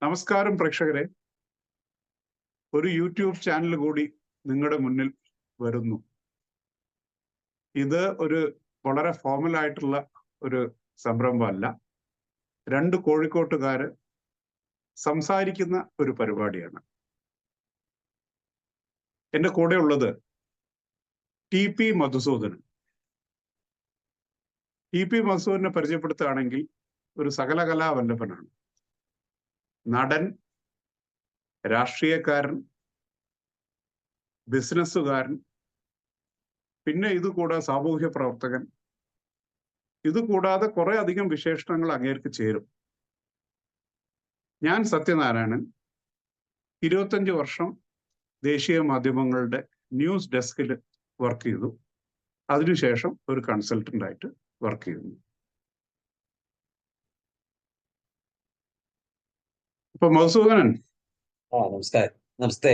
നമസ്കാരം പ്രേക്ഷകരെ. ഒരു യൂട്യൂബ് ചാനൽ കൂടി നിങ്ങളുടെ മുന്നിൽ വരുന്നു. ഇത് ഒരു വളരെ ഫോർമൽ ആയിട്ടുള്ള ഒരു സംരംഭമല്ല. രണ്ട് കോഴിക്കോട്ടുകാര് സംസാരിക്കുന്ന ഒരു പരിപാടിയാണ്. എന്റെ കൂടെ ഉള്ളത് ടി.പി. മധുസൂദനൻ. ടി.പി. മധുസൂദനെ പരിചയപ്പെടുത്തുകയാണെങ്കിൽ ഒരു സകലകലാവല്ലഭനാണ്. നടൻ, രാഷ്ട്രീയക്കാരൻ, ബിസിനസ്സുകാരൻ, പിന്നെ ഇതുകൂടാതെ സാമൂഹ്യ പ്രവർത്തകൻ. ഇതുകൂടാതെ കുറെ അധികം വിശേഷണങ്ങൾ അങ്ങേർക്ക് ചേരും. ഞാൻ സത്യനാരായണൻ 25 വർഷം ദേശീയ മാധ്യമങ്ങളുടെ ന്യൂസ് ഡെസ്കിൽ വർക്ക് ചെയ്തു. അതിനുശേഷം ഒരു കൺസൾട്ടന്റ് ആയിട്ട് വർക്ക് ചെയ്യുന്നു. അപ്പൊ മധുസൂദനൻ, നമസ്കാരം. നമസ്തേ.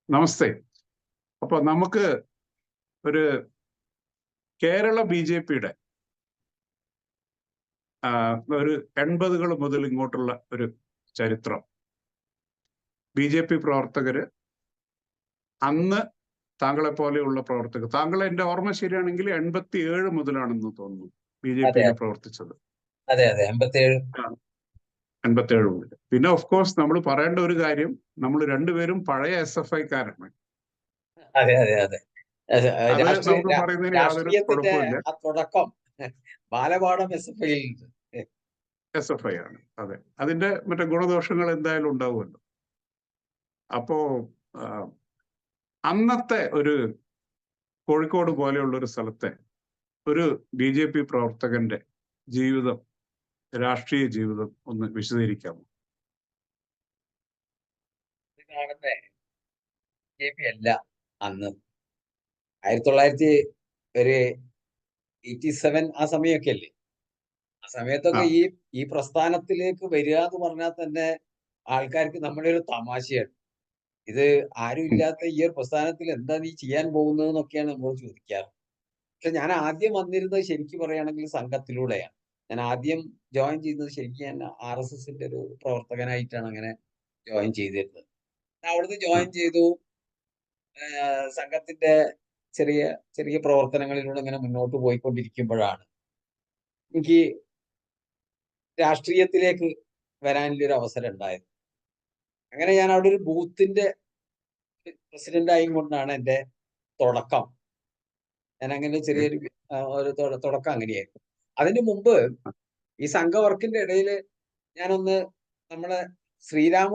നമസ്തേ. അപ്പൊ നമുക്ക് ഒരു കേരള BJP-യുടെ ഒരു 80-കൾ മുതൽ ഇങ്ങോട്ടുള്ള ഒരു ചരിത്രം. BJP പ്രവർത്തകര് അന്ന് താങ്കളെ പോലെയുള്ള പ്രവർത്തകർ, താങ്കൾ എന്റെ ഓർമ്മ ശരിയാണെങ്കിൽ 87 മുതലാണെന്ന് തോന്നുന്നു BJP-യിൽ പ്രവർത്തിച്ചത്. അതെ, 87 മുതൽ. പിന്നെ ഓഫ് കോഴ്സ് നമ്മൾ പറയേണ്ട ഒരു കാര്യം, നമ്മൾ രണ്ടുപേരും പഴയ SFI-കാരാണ്. അതെ. അത് നമുക്ക് പറയുന്നതിന് യാതൊരു കുഴപ്പമില്ല. തുടക്കം ബാലപാഠം SFI ആണ്. അതെ, അതിന്റെ മറ്റേ ഗുണദോഷങ്ങൾ എന്തായാലും ഉണ്ടാവുമല്ലോ. അപ്പോ അന്നത്തെ ഒരു കോഴിക്കോട് പോലെയുള്ള ഒരു സ്ഥലത്തെ ഒരു BJP പ്രവർത്തകന്റെ ജീവിതം, രാഷ്ട്രീയ ജീവിതം ഒന്ന് വിശദീകരിക്കാമോ? BJP അല്ല അന്ന് 1987 ആ സമയമൊക്കെ അല്ലേ. ആ സമയത്തൊക്കെ ഈ പ്രസ്ഥാനത്തിലേക്ക് വരിക എന്ന് പറഞ്ഞാൽ തന്നെ ആൾക്കാർക്ക് നമ്മുടെ ഒരു തമാശയാണ്. ഇത് ആരും ഇല്ലാത്ത ഈ ഒരു പ്രസ്ഥാനത്തിൽ എന്താ നീ ചെയ്യാൻ പോകുന്നതെന്നൊക്കെയാണ് നമ്മൾ ചോദിക്കാറ്. പക്ഷെ ഞാൻ ആദ്യം വന്നിരുന്നത് ശരിക്കും പറയുകയാണെങ്കിൽ സംഘത്തിലൂടെയാണ്. ഞാൻ ആദ്യം ജോയിൻ ചെയ്യുന്നത് ശരിക്കും ഞാൻ RSSന്റെ ഒരു പ്രവർത്തകനായിട്ടാണ് അങ്ങനെ ജോയിൻ ചെയ്തിരുന്നത്. അവിടുന്ന് ജോയിൻ ചെയ്തു. സംഘത്തിന്റെ ചെറിയ ചെറിയ പ്രവർത്തനങ്ങളിലൂടെ ഇങ്ങനെ മുന്നോട്ട് പോയിക്കൊണ്ടിരിക്കുമ്പോഴാണ് എനിക്ക് രാഷ്ട്രീയത്തിലേക്ക് വരാനുള്ളൊരു അവസരം ഉണ്ടായത്. അങ്ങനെ ഞാൻ അവിടെ ഒരു ബൂത്തിന്റെ പ്രസിഡന്റായും കൊണ്ടാണ് എൻ്റെ തുടക്കം. ഞാൻ അങ്ങനെ ചെറിയൊരു ഒരു തുടക്കം അങ്ങനെയായിരുന്നു. അതിനു മുമ്പ് ഈ സംഘ വർക്കിന്റെ ഇടയിൽ ഞാനൊന്ന് നമ്മളെ ശ്രീരാമ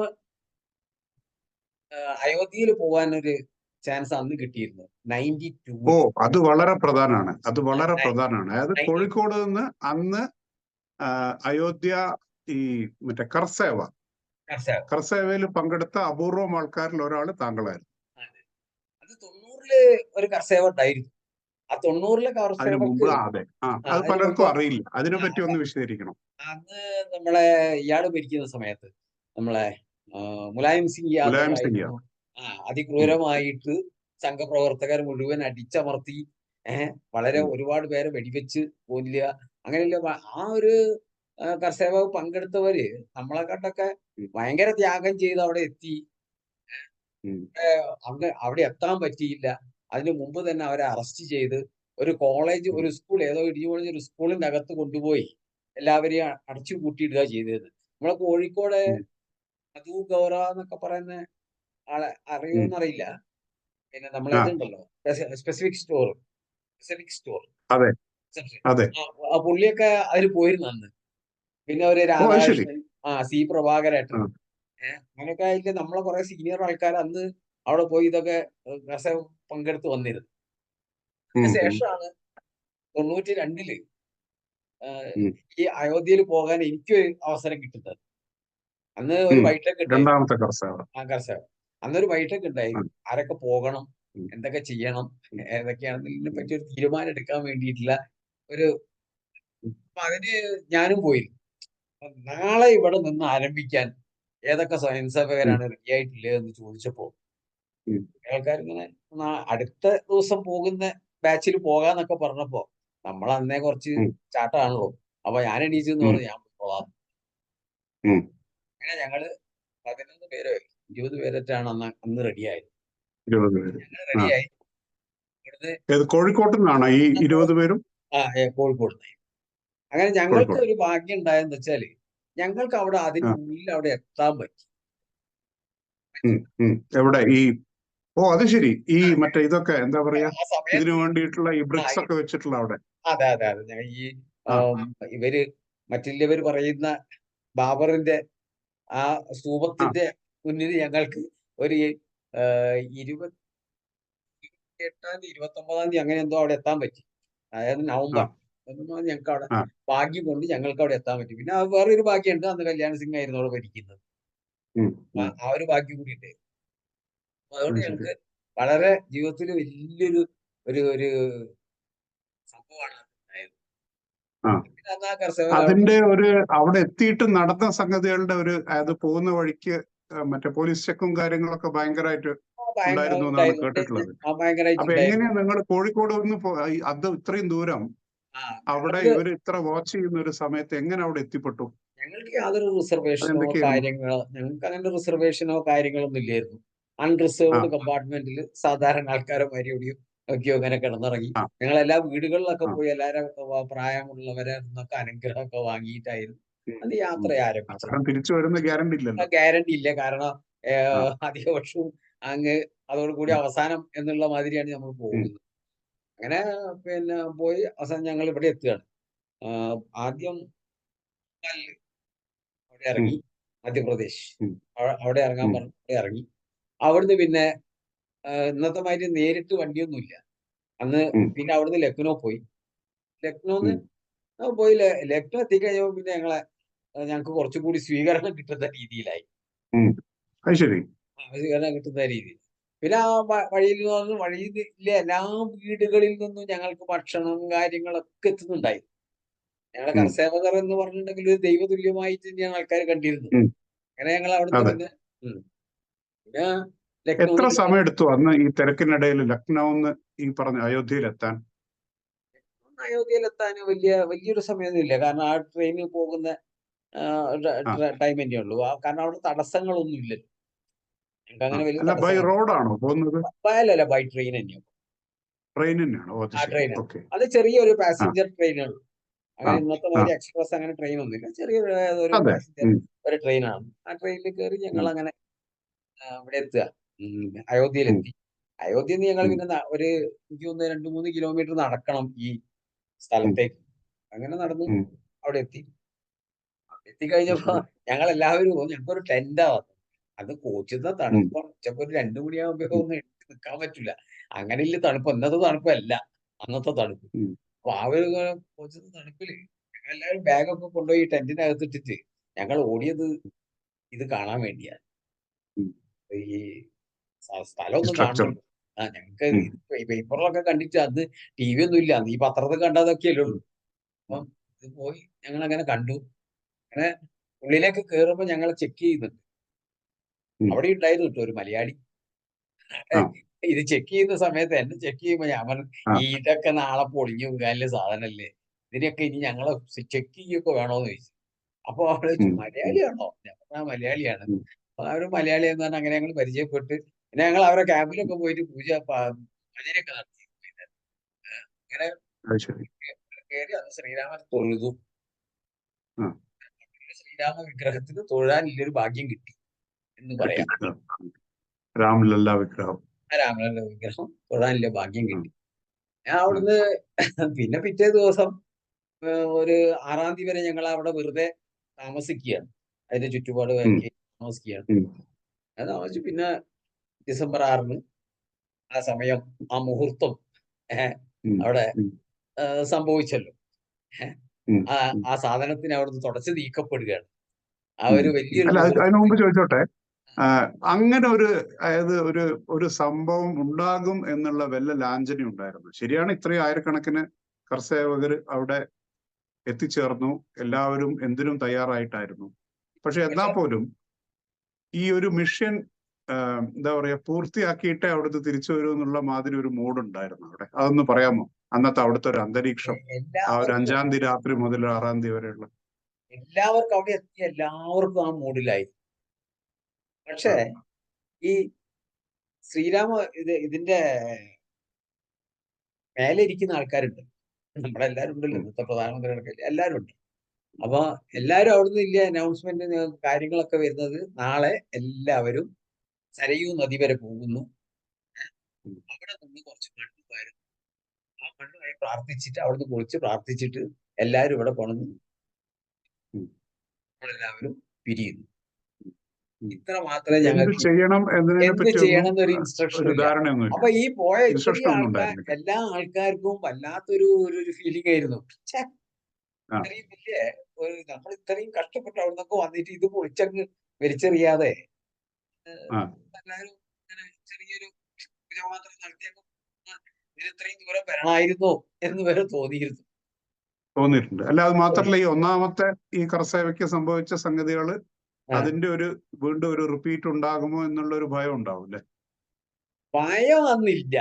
അയോധ്യയിൽ പോകാനൊരു ചാൻസ് അന്ന് കിട്ടിയിരുന്നു. 92. അത് വളരെ പ്രധാനമാണ്. അതായത് കോഴിക്കോട് നിന്ന് അന്ന് അയോധ്യ ഈ മറ്റേ കർസേവയിൽ പങ്കെടുത്ത അപൂർവം ആൾക്കാരിൽ ഒരാൾ താങ്കളായിരുന്നു. അത് 90-ല് ഒരു കർസേവ ഉണ്ടായിരുന്നു. ആ 90-ലെ കർസേവക്ക് അത് പലർക്കും അറിയില്ല. അതിനെപ്പറ്റി ഒന്ന് വിശദീകരിക്കണം. അന്ന് നമ്മളെ ഇയാള് ഭരിക്കുന്ന സമയത്ത് നമ്മളെ മുലായം സിംഗ് യാദവ് അതിക്രൂരമായിട്ട് സംഘപ്രവർത്തകർ മുഴുവൻ അടിച്ചമർത്തി, വളരെ ഒരുപാട് പേരെ വെടിവെച്ച് കൊല്ലുക, അങ്ങനെയുള്ള ആ ഒരു കർഷക പങ്കെടുത്തവര് നമ്മളെക്കാട്ടൊക്കെ ഭയങ്കര ത്യാഗം ചെയ്ത് അവിടെ എത്തി. അവിടെ എത്താൻ പറ്റിയില്ല. അതിനു മുമ്പ് തന്നെ അവരെ അറസ്റ്റ് ചെയ്ത് ഒരു കോളേജ്, ഒരു സ്കൂൾ, ഏതോ ഇടിഞ്ഞു ഒരു സ്കൂളിന്റെ അകത്ത് കൊണ്ടുപോയി എല്ലാവരെയും അടച്ചു പൂട്ടിയിടുക ചെയ്തത്. നമ്മളെ കോഴിക്കോട് മധു ഗൗറ എന്നൊക്കെ പറയുന്ന ആളെ അറിയുമെന്നറിയില്ല. പിന്നെ നമ്മളെ ഇതുണ്ടല്ലോ സ്പെസിഫിക് സ്റ്റോർ ആ പുള്ളിയൊക്കെ അതിൽ പോയിരുന്നു അന്ന്. പിന്നെ ഒരു രാധാകൃഷ്ണൻ, C പ്രഭാകരേട്ടൻ, അങ്ങനെയൊക്കെ ആയിട്ട് നമ്മളെ കുറെ സീനിയർ ആൾക്കാർ അന്ന് അവിടെ പോയി ഇതൊക്കെ പങ്കെടുത്ത് വന്നിരുന്നു. അതിനുശേഷമാണ് 92-ല് ഈ അയോധ്യയിൽ പോകാൻ എനിക്ക് അവസരം കിട്ടുന്നത്. അന്ന് ഒരു ബൈഠക്ക് കർഷക അന്നൊരു ബൈഠക്ക് ഉണ്ടായി. ആരൊക്കെ പോകണം, എന്തൊക്കെ ചെയ്യണം, ഏതൊക്കെയാണെന്നതിനെ പറ്റി ഒരു തീരുമാനം എടുക്കാൻ വേണ്ടിയിട്ടുള്ള ഒരു. അപ്പൊ അതിന് ഞാനും പോയി. നാളെ ഇവിടെ നിന്ന് ആരംഭിക്കാൻ ഏതൊക്കെ സ്വയംസേവകരാണ് റെഡി ആയിട്ടില്ല എന്ന് ചോദിച്ചപ്പോ ആൾക്കാരിങ്ങനെ അടുത്ത ദിവസം പോകുന്ന ബാച്ചിൽ പോകാന്നൊക്കെ പറഞ്ഞപ്പോ നമ്മൾ അന്നേ കുറച്ച് ചാട്ടാണല്ലോ. അപ്പൊ ഞാൻ എണീച്ചെന്ന് പറഞ്ഞു ഞാൻ പോകാം. അങ്ങനെ ഞങ്ങള് 11 പേരോ 20 പേരൊറ്റാണ് അന്ന് റെഡിയായത്. 20 പേര്. ഞങ്ങൾ ആ റെഡിയായി ഇവിടുന്ന് ഏത് കോഴിക്കോട്ട് നിന്നാണോ ഈ 20 പേരും? കോഴിക്കോട് നിന്ന്. അങ്ങനെ ഞങ്ങൾക്ക് കോഴിക്കോട്. ഒരു ഭാഗ്യം ഉണ്ടായെന്ന് വെച്ചാല് ഞങ്ങൾക്ക് അവിടെ ആ അതിന്റെ ഉള്ളിൽ അവിടെ എത്താൻ പറ്റി. എവിടെ ഈ അത് ശരി. ഈ മറ്റേ ഇതൊക്കെ എന്താ പറയാ, ആ ഇതിനു സമയത്ത് വേണ്ടിയിട്ടുള്ള ഈ ആ, ബ്രിക്സ് ഒക്കെ വെച്ചിട്ടുള്ള അവിടെ. അതെ അതെ അതെ ഈ ആ ഇവര് മറ്റുള്ളവർ പറയുന്ന ബാബറിന്റെ ആ ആ സ്തൂപത്തിന്റെ മുന്നിൽ ഞങ്ങൾക്ക് ഒരു 28-ാം തീയതി 29-ാം തീയതി അങ്ങനെ എന്തോ അവിടെ എത്താൻ പറ്റി. അതായത് ആ നവംബർ 19-ാം തീയതി ഞങ്ങൾക്ക് അവിടെ ആ ഭാഗ്യം കൊണ്ട് ഞങ്ങൾക്ക് അവിടെ എത്താൻ പറ്റി. പിന്നെ വേറൊരു ഭാഗ്യമുണ്ട്, അന്ന് കല്യാൺ സിംഗ് ആയിരുന്നു അവിടെ ഭരിക്കുന്നത്. ഉം, ഉം. ആ ഒരു ഭാഗ്യം കൂടി ഉണ്ട്. അതുകൊണ്ട് അത് ശരി. ഞങ്ങൾക്ക് വളരെ ജീവിതത്തിൽ വലിയൊരു ഒരു ഒരു സംഭവമാണ് ഉണ്ടായത്. ആ പിന്നെ അന്ന് ആ കർഷകർ അവിടെ അതിന്റെ അവിടെ എത്തിയിട്ട് നടന്ന സംഗതികളുടെ അത് പോകുന്ന വഴിക്ക് മറ്റേ പോലീസ് ചെക്കും കാര്യങ്ങളൊക്കെ ഭയങ്കരമായിട്ട് ഉണ്ടായിരുന്നു എന്നാണ് കേട്ടിട്ടുള്ളത്. ഭയങ്കരമായിട്ട് അപ്പൊ ഉണ്ടായിരുന്നു. എങ്ങനെയാ നിങ്ങൾ കോഴിക്കോട് നിന്ന് അത് ഇത്രയും ദൂരം അവിടെ ഞങ്ങൾക്ക് ഇവർ ഇത്ര വാച്ച് ചെയ്യുന്ന ഒരു സമയത്ത് എങ്ങനെ അവിടെ എത്തിപ്പെട്ടു? ഞങ്ങൾക്ക് യാതൊരു റിസർവേഷനോ അതെന്തൊക്കെയായിരുന്നു? കാര്യങ്ങളോ ഞങ്ങൾക്ക് അങ്ങനെ റിസർവേഷനോ കാര്യങ്ങളൊന്നും ഇല്ലായിരുന്നു. ആ അൺറിസർവ്ഡ് കമ്പാർട്ട്മെന്റിൽ സാധാരണ ആൾക്കാരെ മര്യാദയും നോക്കിയോ അങ്ങനെ കിടന്നിറങ്ങി. ആ ഞങ്ങളെല്ലാ വീടുകളിലൊക്കെ ആ പോയി എല്ലാവരും പ്രായമുള്ളവരെ നിന്നൊക്കെ അനുഗ്രഹമൊക്കെ വാങ്ങിയിട്ടായിരുന്നു ഉം, അന്ന് യാത്ര ഉം. ആരംഭിച്ചത്. കാരണം തിരിച്ചു വരുന്ന ഗ്യാരണ്ടി ഇല്ലല്ലോ. ഗ്യാരണ്ടി ഇല്ല, കാരണം ആ അധിക വർഷവും അങ്ങ് അതോടുകൂടി ഉം, അവസാനം എന്നുള്ള മാതിരിയാണ് നമ്മൾ ഉം, പോകുന്നത്. അങ്ങനെ പിന്നെ പോയി അവസാനം ഞങ്ങൾ ഇവിടെ എത്തുകയാണ്. ആദ്യം കല്ല് അവിടെ ഉം, ഇറങ്ങി, മധ്യപ്രദേശ്. ഉം, അവിടെ ഇറങ്ങാൻ ഉം, പറഞ്ഞു, അവിടെ ഇറങ്ങി. അവിടുന്ന് പിന്നെ ഇന്നത്തെ മാതിരി നേരിട്ട് വണ്ടിയൊന്നുമില്ല അന്ന്. ഉം, പിന്നെ അവിടുന്ന് ലക്നോ പോയി. ലക്നോന്ന് ഉം, പോയി ലക്നോ എത്തിക്കഴിഞ്ഞപ്പോൾ പിന്നെ ഞങ്ങൾക്ക് കുറച്ചും കൂടി സ്വീകരണം കിട്ടുന്ന രീതിയിലായി. ഉം. അത് ശരി. സ്വീകരണം കിട്ടുന്ന രീതിയിൽ പിന്നെ ആ വഴിയിൽ നിന്ന് വഴിയിലെ എല്ലാ വീടുകളിൽ നിന്നും ഞങ്ങൾക്ക് ഭക്ഷണവും കാര്യങ്ങളൊക്കെ എത്തുന്നുണ്ടായി. ഞങ്ങളെ ഉം, കർസേവകർ എന്ന് പറഞ്ഞിട്ടുണ്ടെങ്കിൽ ഒരു ദൈവതുല്യമായിട്ട് തന്നെയാണ് ആൾക്കാർ കണ്ടിരുന്നത്. ഉം. അങ്ങനെ ഞങ്ങൾ അവിടുന്ന് അതെ. പിന്നെ പിന്നെ എത്ര ലക്നൌന്ന് പിന്നെ സമയം എടുത്തു അന്ന് ഈ തിരക്കിനിടയിൽ ലക്നൌന്ന് ഈ പറഞ്ഞ അയോധ്യയിൽ എത്താൻ? അയോധ്യയിലെത്താൻ വലിയൊരു സമയമൊന്നുമില്ല, കാരണം ആ ട്രെയിനിൽ പോകുന്ന ആ ടൈം തന്നെയുള്ളൂ. കാരണം അവിടെ തടസ്സങ്ങളൊന്നും ഇല്ലല്ലോ. ഞങ്ങൾക്ക് ആ അങ്ങനെ വലിയ അല്ല, ബൈ തടസ്സങ്ങൾ റോഡാണോ പോകുന്നത്? അല്ലല്ല, ബൈ ട്രെയിൻ തന്നെയാണ്. ട്രെയിൻ തന്നെയാണോ? അത് ആ ശരി. ട്രെയിനാണ്. ഓക്കെ. അത് ചെറിയൊരു ആ പാസഞ്ചർ ട്രെയിനാണ്. ആ അങ്ങനെ ഇന്നത്തെ ആ മാതിരി എക്സ്പ്രസ് അങ്ങനെ ട്രെയിൻ ഒന്നുമില്ല. ചെറിയൊരു ഒരു അതെ. പാസഞ്ചർ ഉം, ഒരു ട്രെയിനാണ്. ആ ട്രെയിനിൽ കയറി ഞങ്ങൾ ഉം, അങ്ങനെ ഇവിടെ എത്തുക. ഉം, അയോധ്യയിലെത്തി. അയോധ്യയിൽ നിന്ന് ഞങ്ങൾ ഉം, പിന്നെ എനിക്ക് തോന്നുന്നു 2-3 കിലോമീറ്റർ നടക്കണം ഈ ഉം, സ്ഥലത്തേക്ക്. അങ്ങനെ നടന്നു ഉം. അവിടെ എത്തി. അത് എത്തിക്കഴിഞ്ഞപ്പോ ശരി. ഞങ്ങളെല്ലാവരും ഞങ്ങൾക്കൊരു ടെന്റാ വന്നത്. അത് കോച്ചുന്ന ഉം, തണുപ്പ് ഉച്ചക്ക് ഒരു 2 മണിയാകുമ്പോ ഉം, ഒന്നും എടുത്ത് നിൽക്കാൻ പറ്റൂല. അങ്ങനെയുള്ള തണുപ്പ്, ഇന്നത്തെ തണുപ്പല്ല, അന്നത്തെ തണുപ്പ്. ഉം. അപ്പൊ ആ ഒരു കോച്ചുന്ന തണുപ്പില് ഞങ്ങളെല്ലാവരും ബാഗൊക്കെ കൊണ്ടുപോയി ടെന്റിനകത്ത് ഇട്ടിട്ട് ഞങ്ങൾ ഓടിയത് ഇത് കാണാൻ വേണ്ടിയാണ്. ഉം. ഈ സ്ഥലമൊന്നും സ്ട്രക്ചർ. കാണണല്ലോ. ഞങ്ങൾക്ക് ഉം, പേപ്പറിലൊക്കെ കണ്ടിട്ട് അന്ന് TV ഒന്നും ഇല്ല. അന്ന് ഈ പത്രത്തിൽ കണ്ടതൊക്കെയല്ലേ ഉം, ഉള്ളൂ. ഉം, അപ്പം ഇത് പോയി ഞങ്ങൾ അങ്ങനെ കണ്ടു. അങ്ങനെ ഉള്ളിലേക്ക് കയറുമ്പോൾ ഞങ്ങളെ ചെക്ക് ചെയ്യുന്നുണ്ട്. ഉം. അവിടെ ഉണ്ടായിരുന്നു കേട്ടോ ഒരു മലയാളി. ആ ഇത് ചെക്ക് ചെയ്യുന്ന സമയത്ത് എന്നെ ചെക്ക് ചെയ്യുമ്പോ ഞാൻ പറഞ്ഞു, ആ ഇതൊക്കെ നാളെ പൊളിഞ്ഞു വീഴാനുള്ള സാധനല്ലേ, ഇതിനൊക്കെ ഇനി ഞങ്ങളെ ചെക്ക് ചെയ്യൊക്കെ വേണോന്ന് ചോദിച്ചു. അപ്പൊ അവിടെ ചോദിച്ചു, ഉം, ഉം, മലയാളിയാണോ? ഞാൻ പറഞ്ഞു, ആ മലയാളിയാണ്. ഉം. അപ്പൊ ആ ഒരു മലയാളി എന്ന് പറഞ്ഞാൽ അങ്ങനെ ഞങ്ങൾ പരിചയപ്പെട്ട് പിന്നെ ഞങ്ങൾ അവരുടെ ക്യാമ്പിലൊക്കെ പോയിട്ട് ഭജനയൊക്കെ നടത്തി. അങ്ങനെ അത് ശരി. കയറി അത് ശ്രീരാമൻ തൊഴുതു. ആ ശ്രീരാമ വിഗ്രഹത്തിന് തൊഴാനുള്ളൊരു ഭാഗ്യം കിട്ടി എന്ന് കിട്ടി. പറയാം. ആ. രാമലല്ല വിഗ്രഹം. ആ രാമന്റെ വിഗ്രഹം തൊഴാനുള്ള ഭാഗ്യം ആ കിട്ടി. ഞാൻ ആ അവിടുന്ന് പിന്നെ പിറ്റേ ദിവസം ഒരു 6-ാം തീയതി വരെ ഞങ്ങൾ അവിടെ വെറുതെ താമസിക്കുകയാണ്. അതിന്റെ ചുറ്റുപാട് ഉം, താമസിക്കുകയാണ്. ഉം, അത് താമസിച്ചു. പിന്നെ ഡിസംബർ 6-ന് ആ സമയം, ആ മുഹൂർത്തം ഉം, അവിടെ ഉം, സംഭവിച്ചല്ലോ. ഏഹ് ഉം, ആ ഉം, ആ സാധനത്തിന് അവിടുന്ന് തുടച്ചു നീക്കപ്പെടുകയാണ്. ആ ഉം. ഒരു വലിയൊരു അല്ല, അതിനു മുഹൂർത്തത്തിൽ മുമ്പ് ചോദിച്ചോട്ടെ, ആ, അങ്ങനെ അതായത് ഒരു സംഭവം ഉണ്ടാകും എന്നുള്ള വല്ല ലാഞ്ചന ഉണ്ടായിരുന്നു? ശരിയാണ്, ഇത്രയും ആയിരക്കണക്കിന് കർഷകർ അവിടെ എത്തിച്ചേർന്നു, എല്ലാവരും എന്തിനും തയ്യാറായിട്ടായിരുന്നു. പക്ഷെ എന്നാ പക്ഷെ പോലും ഈ ഒരു മിഷൻ എന്താ പറയാ പൂർത്തിയാക്കിയിട്ടേ അവിടുന്ന് തിരിച്ചു വരൂ എന്നുള്ള മാതിരി ഒരു മൂഡ് ഉണ്ടായിരുന്നു അവിടെ. അതൊന്ന് പറയാമോ? അന്നത്തെ അവിടുത്തെ ഒരു അന്തരീക്ഷം, ആ ഒരു എല്ലാവർക്കും 5-ാം തീയതി രാത്രി മുതൽ 6-ാം തീയതി വരെയുള്ള. എല്ലാവർക്കും അവിടെ എത്തിയ എല്ലാവർക്കും ആ മൂഡിലായി. പക്ഷേ ഈ ശ്രീരാമ ഇതിന്റെ മേലെ ഇരിക്കുന്ന ആൾക്കാരുണ്ട്, നമ്മളെല്ലാരും ഉണ്ടല്ലോ, ഇന്നത്തെ പ്രധാനമന്ത്രി അടക്കം എല്ലാരും ഉണ്ട്. അപ്പൊ എല്ലാരും അവിടുന്ന് ഇല്ല അനൗൺസ്മെന്റ് കാര്യങ്ങളൊക്കെ വരുന്നത്, നാളെ എല്ലാവരും സരയൂ നദി വരെ പോകുന്നു, അവിടെ നിന്ന് കുറച്ച് മണ്ണ് വാരും, ആ മണ്ണുമായി പ്രാർത്ഥിച്ചിട്ട് അവിടുന്ന് കുളിച്ച് പ്രാർത്ഥിച്ചിട്ട് എല്ലാവരും ഇവിടെ കൊണ്ടു നമ്മളെല്ലാവരും പിരിയുന്നു. ഇത്ര മാത്രമേ എന്ത് ഞങ്ങൾക്ക് ചെയ്യണം എന്നതിനെ എന്ത് പറ്റി ചെയ്യണം ഒന്നും എന്നൊരു ഇൻസ്ട്രക്ഷൻ ഒരു ഇല്ല. ധാരണയൊന്നുമില്ല. അപ്പൊ ഈ പോയ ഇൻസ്ട്രക്ഷൻ ഇത്രയും ഒന്നും ആൾക്കാർ, ഉണ്ടായിരുന്നില്ല. എല്ലാ ആൾക്കാർക്കും വല്ലാത്തൊരു ഒരു ഫീലിംഗ് ആയിരുന്നു. ഛെ, ഇത്രയും വലിയ ഒരു നമ്മൾ ഇത്രയും കഷ്ടപ്പെട്ട് അവിടെ നിന്നൊക്കെ വന്നിട്ട് ഇത് പൊളിച്ചങ്ങ് വലിച്ചെറിയാതെ എല്ലാവരും ഇങ്ങനെ ചെറിയൊരു പൂജമാത്രം നടത്തിയൊക്കെ ഇതിന് ഇത്രയും ദൂരം വരണമായിരുന്നോ എന്ന് വരെ തോന്നിയിരുന്നു. തോന്നിയിട്ടുണ്ട്. അല്ല, അത് മാത്രല്ല, ഈ ഒന്നാമത്തെ ഈ കർസേവയ്ക്ക് സംഭവിച്ച സംഗതികള് അതിന്റെ ഒരു വീണ്ടും ഒരു റിപ്പീറ്റ് ഉണ്ടാകുമോ എന്നുള്ള ഒരു ഭയം ഉണ്ടാവും അല്ലെ? ഭയം അന്നില്ല.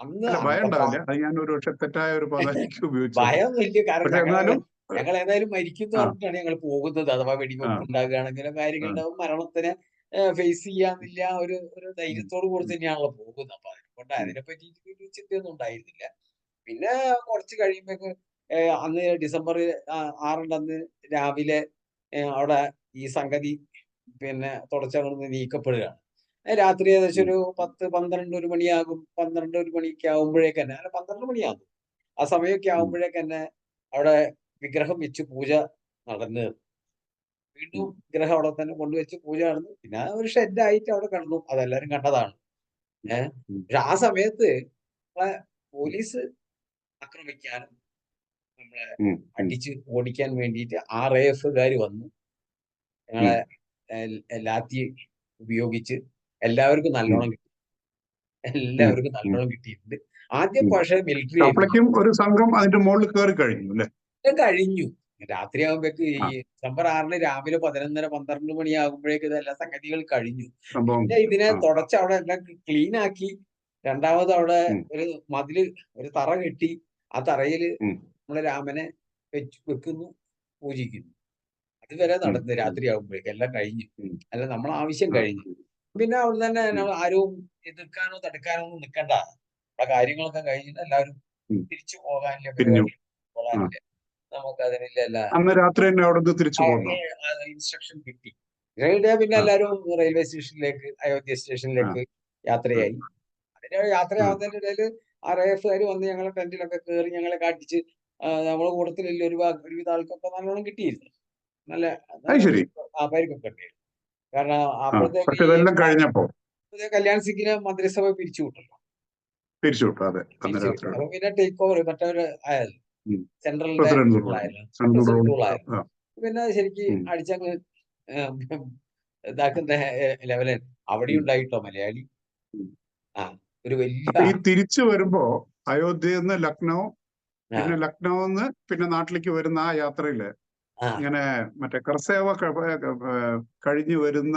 അന്ന് ഭയം ഉണ്ടാവില്ല, അത് ഞാൻ ഒരു പക്ഷെ തെറ്റായ ഒരു പദായിരിക്കും ഉപയോഗിച്ചത്. ഭയം ഇല്ല. കാരണം പക്ഷെ എന്നാലും ഞങ്ങൾ ഏതായാലും മരിക്കും എന്ന് പറഞ്ഞിട്ടാണ് ഞങ്ങൾ പോകുന്നത്. അഥവാ വെടിവെപ്പ് ഉണ്ടാകുകയാണെങ്കിലോ കാര്യങ്ങളുണ്ടാവും, മരണത്തിനെ ഫേസ് ചെയ്യാന്നില്ല ഒരു ഒരു ധൈര്യത്തോട് കൂടി തന്നെയാണല്ലോ പോകുന്നത്. അപ്പൊ അതുകൊണ്ട് അതിനെ പറ്റിയിട്ട് ഒരു ചിന്തയൊന്നും ഉണ്ടായിരുന്നില്ല. പിന്നെ കുറച്ച് കഴിയുമ്പോ അന്ന് ഡിസംബർ 6 അന്ന് രാവിലെ അവിടെ ഈ സംഗതി പിന്നെ തുടച്ചവിടുന്ന് നീക്കപ്പെടുകയാണ്. രാത്രി ഏകദേശം ഒരു 10-12 മണിയാകും. 12 മണിയൊക്കെ ആകുമ്പോഴേക്ക് തന്നെ, അല്ല 12 മണിയാകും, ആ സമയമൊക്കെ ആകുമ്പോഴേക്ക് തന്നെ അവിടെ വിഗ്രഹം വെച്ച് പൂജ നടന്ന്, വീണ്ടും വിഗ്രഹം അവിടെ തന്നെ കൊണ്ടുവച്ച് പൂജ നടന്നു. പിന്നെ ഒരു ഷെഡായിട്ട് അവിടെ കിടന്നു, അതെല്ലാരും കണ്ടതാണ്. പക്ഷെ ആ സമയത്ത് നമ്മളെ പോലീസ് ആക്രമിക്കാനും നമ്മളെ അടിച്ച് ഓടിക്കാൻ വേണ്ടിയിട്ട് RAF വന്നു. ഞങ്ങളെ ലാത്തി ഉപയോഗിച്ച് എല്ലാവർക്കും നല്ലോണം കിട്ടി. എല്ലാവർക്കും നല്ലോണം കിട്ടിയിട്ടുണ്ട്. ആദ്യം പക്ഷേ മിലിറ്ററി അപ്പോഴേക്കും ഒരു സംഘം അതിന്റെ മുകളിൽ കയറി കഴിഞ്ഞു അല്ലെ? കഴിഞ്ഞു. രാത്രിയാകുമ്പോഴേക്ക് ഈ ഡിസംബർ 6 രാവിലെ 11:30-12 മണിയാകുമ്പോഴേക്ക് ഇതെല്ലാം സംഗതികൾ കഴിഞ്ഞു. പിന്നെ ഇതിനെ തുടച്ച് അവിടെ എല്ലാം ക്ലീൻ ആക്കി, രണ്ടാമത് അവിടെ ഒരു മതില്, ഒരു തറ കെട്ടി, ആ തറയില് നമ്മളെ രാമനെ വെക്കുന്നു, പൂജിക്കുന്നു. അതുവരെ നടന്നു. രാത്രിയാകുമ്പോഴേക്ക് എല്ലാം കഴിഞ്ഞു. അല്ല, നമ്മളെ ആവശ്യം കഴിഞ്ഞു. പിന്നെ അവിടെ തന്നെ ആരും എതിർക്കാനോ തടുക്കാനോ ഒന്നും നിൽക്കണ്ട. ആ കാര്യങ്ങളൊക്കെ കഴിഞ്ഞിട്ട് എല്ലാവരും തിരിച്ചു പോകാനില്ല പരിപാടി, പോകാനില്ല, നമുക്ക് അതിനില്ല. അന്ന് രാത്രി തന്നെ അവിടെ തിരിച്ചു പോകുന്നു ഇൻസ്ട്രക്ഷൻ കിട്ടി. പിന്നെ എല്ലാവരും റെയിൽവേ സ്റ്റേഷനിലേക്ക്, അയോധ്യ സ്റ്റേഷനിലേക്ക് യാത്രയായി. അതിന്റെ യാത്രയാവുന്നതിന്റെ ഇടയിൽ RAF വന്ന് ഞങ്ങളെ ടെന്റിലൊക്കെ കയറി ഞങ്ങളെ കാട്ടിച്ച് നമ്മളെ കൂട്ടത്തിലുള്ള ഒരുവിധ ആൾക്കൊക്കെ നല്ലോണം കിട്ടിയിരുന്നു. നല്ല പരിക്കൊക്കെ ഉണ്ടായിരുന്നു. കാരണം അപ്പോഴത്തേക്ക് കല്യാൺ സിംഗിനെ മന്ത്രിസഭ പിരിച്ചു വിട്ടല്ലോ. അപ്പൊ പിന്നെ ടേക്ക് ഓവർ മറ്റവര് ആയാലും സെൻട്രലിന്റെ റൂൾ ആയിരുന്നു. പിന്നെ ശരിക്കും അടിച്ചങ്ങ് ഇതാക്കുന്ന ലെവല് അവിടെ ഉണ്ടായിട്ടോ മലയാളി. ഒരു വലിയ ഈ തിരിച്ചു വരുമ്പോ അയോധ്യയിൽ നിന്ന് ലക്നൗ, പിന്നെ ലക്നൌന്ന് പിന്നെ നാട്ടിലേക്ക് വരുന്ന ആ യാത്രയില് ഇങ്ങനെ മറ്റേ കർസേവ കഴിഞ്ഞു വരുന്ന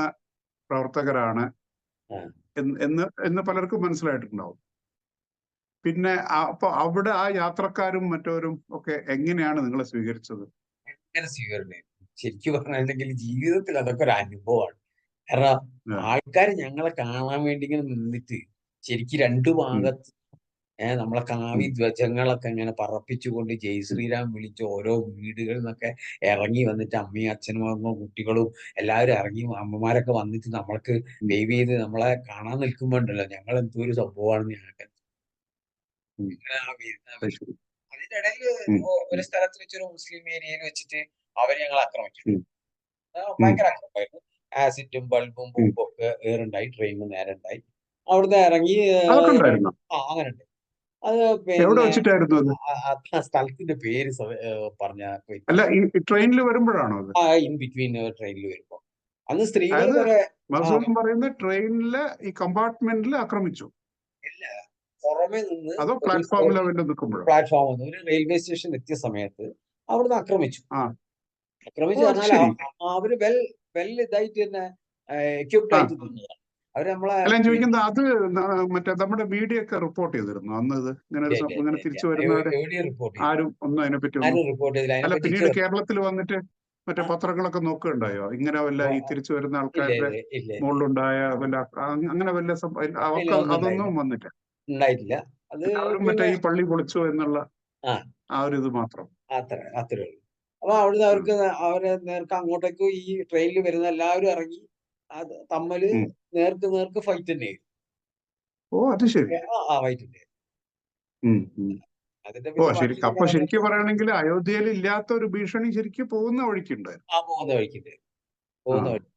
പ്രവർത്തകരാണ് എന്ന് പലർക്കും മനസ്സിലായിട്ടുണ്ടാവും. പിന്നെ അപ്പൊ അവിടെ ആ യാത്രക്കാരും മറ്റവരും ഒക്കെ എങ്ങനെയാണ് നിങ്ങളെ സ്വീകരിച്ചത്? എങ്ങനെ സ്വീകരണം? ശരിക്കും പറഞ്ഞിട്ടുണ്ടെങ്കിൽ ജീവിതത്തിൽ അതൊക്കെ ഒരു അനുഭവമാണ്. കാരണം ആൾക്കാർ ഞങ്ങളെ കാണാൻ വേണ്ടി ഇങ്ങനെ നിന്നിട്ട് ശരിക്കും രണ്ടു ഭാഗത്ത് നമ്മളെ കാവി ധ്വജങ്ങളൊക്കെ ഇങ്ങനെ പറപ്പിച്ചുകൊണ്ട് ജയ് ശ്രീരാം വിളിച്ച് ഓരോ വീടുകളിൽ നിന്നൊക്കെ ഇറങ്ങി വന്നിട്ട് അമ്മയും അച്ഛനും അമ്മ കുട്ടികളും എല്ലാവരും ഇറങ്ങി, അമ്മമാരൊക്കെ വന്നിട്ട് നമ്മൾക്ക് ദൈവം ചെയ്ത് നമ്മളെ കാണാൻ നിൽക്കുമ്പോണ്ടല്ലോ, ഞങ്ങൾ എന്തോ ഒരു സംഭവമാണെന്ന് ഞങ്ങൾക്ക്. അതിന്റെ ഇടയിൽ ഒരു സ്ഥലത്ത് വെച്ചൊരു മുസ്ലിം ഏരിയയിൽ വെച്ചിട്ട് അവര് ഞങ്ങളെ ആക്രമിച്ചു. ഭയങ്കര ആക്രമണമായിരുന്നു. ആസിഡും ബൾബും ബോംബും ഒക്കെ ഏറുണ്ടായി, ട്രെയിനിന് നേരെ ഉണ്ടായി. അവിടുന്ന് ഇറങ്ങി അങ്ങനെ ഉണ്ട്. അത് പിന്നെ സ്ഥലത്തിന്റെ പേര് പറഞ്ഞ ട്രെയിനിൽ വരുമ്പോഴാണോ? ഇൻ ബിറ്റ്വീൻ ട്രെയിനിൽ വരുമ്പോ അന്ന് സ്ത്രീകൾ വരെ പറയുന്ന ട്രെയിനിലെ ഈ കമ്പാർട്ട്മെന്റിൽ ആക്രമിച്ചു. ഇല്ല, പുറമെ നിന്ന് പ്ലാറ്റ്ഫോം ലെവലിൽ നിൽക്കുമ്പോഴോ? പ്ലാറ്റ്ഫോം ഒരു റെയിൽവേ സ്റ്റേഷൻ എത്തിയ സമയത്ത് അവിടുന്ന് ആക്രമിച്ചു. പറഞ്ഞാൽ അവര് വെൽ ഇതായിട്ട് തന്നെ എക്യുപ്ഡ് ആയിട്ട് നിന്നതാണ്. അവര് നമ്മളെ ചോദിക്കുന്നത് അത് മറ്റേ നമ്മുടെ മീഡിയ ഒക്കെ റിപ്പോർട്ട് ചെയ്തിരുന്നു അന്ന് ഇത് ഇങ്ങനെ തിരിച്ചു വരുന്നവരെ? ആരും ഒന്നും അതിനെപ്പറ്റി അല്ല, പിന്നീട് കേരളത്തിൽ വന്നിട്ട് മറ്റേ പത്രങ്ങളൊക്കെ നോക്കുകയുണ്ടായോ? ഇങ്ങനെ വല്ല ഈ തിരിച്ചു വരുന്ന ഇല്ല ആൾക്കാരുടെ ഇല്ല ഇല്ല മുകളിലുണ്ടായ വല്ല അങ്ങനെ വല്ല ഇല്ല അവർക്ക് ഒന്നും അതൊന്നും വന്നില്ല. ഉണ്ടായിട്ടില്ല. അത് അവരും മറ്റേ പിന്നെ ഈ പള്ളി പൊളിച്ചു എന്നുള്ള ആ ആ ഒരു ഇത് മാത്രം. അത്രേ ഉള്ളൂ. അപ്പൊ അവിടുന്ന് ആ. അവർക്ക് അവരെ നേർക്ക് അങ്ങോട്ടേക്ക് ഈ ട്രെയിനിൽ വരുന്ന എല്ലാവരും ഇറങ്ങി അത് തമ്മില് ഉം. നേർക്ക് ഫൈറ്റ് തന്നെയായിരുന്നു. ഓ അത് ശരി. ഫൈറ്റ് തന്നെയായിരുന്നു. ഉം, ഉം. അതിന്റെ ഓ പിന്നെ ശരി. ബാക്കി അപ്പൊ പിന്നെ ശരിക്കും പറയുകയാണെങ്കിൽ അയോധ്യയിൽ ഇല്ലാത്ത ഒരു ഭീഷണി ശരിക്കും പോകുന്ന വഴിക്കുണ്ടായിരുന്നു. പോകുന്ന വഴിക്കുണ്ട്. ആ പോകുന്ന വഴി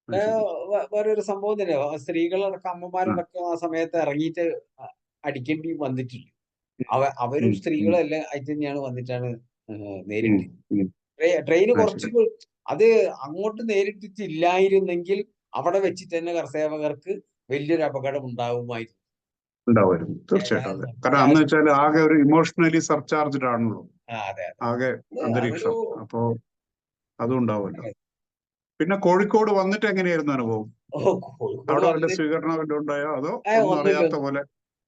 അത് ശരി. വേറൊരു സംഭവം തന്നെ സ്ത്രീകളടക്കം ആ. അമ്മമാരടക്കം ആ സമയത്ത് ഇറങ്ങിയിട്ട് അടിക്കേണ്ടി വന്നിട്ടുണ്ട്. ഉം, അവരും ഉം, ഉം, സ്ത്രീകളും എല്ലാം ആയിട്ട് തന്നെയാണ് വന്നിട്ടാണ് ഉം, നേരിട്ട്. ഉം. ട്രെയിന് അത് കുറച്ച് ശരി. അത് അങ്ങോട്ട് നേരിട്ടിട്ടില്ലായിരുന്നെങ്കിൽ അവിടെ വെച്ചിട്ട് തന്നെ കർഷകർക്ക് വലിയൊരു അപകടം ഉണ്ടാവുമായിരുന്നു. ഉണ്ടാവുമായിരുന്നു. തീർച്ചയായിട്ടും അതെ. കാരണം അന്ന് രാജ്യം വെച്ചാൽ ആകെ ഒരു ഇമോഷണലി സർചാർജ്ഡ് ആണല്ലോ അതെ ആകെ അതൊരു അന്തരീക്ഷം. അപ്പോ അതും ഉണ്ടാവുമല്ലോ. പിന്നെ കോഴിക്കോട് വന്നിട്ട് എങ്ങനെയായിരുന്നു അനുഭവം? കോഴിക്കോട് അവിടെ വല്ല വന്നിട്ട് സ്വീകരണം വല്ലതും ഉണ്ടായോ? അതോ ഒന്നും ഒന്നുമില്ല അറിയാത്ത പോലെ?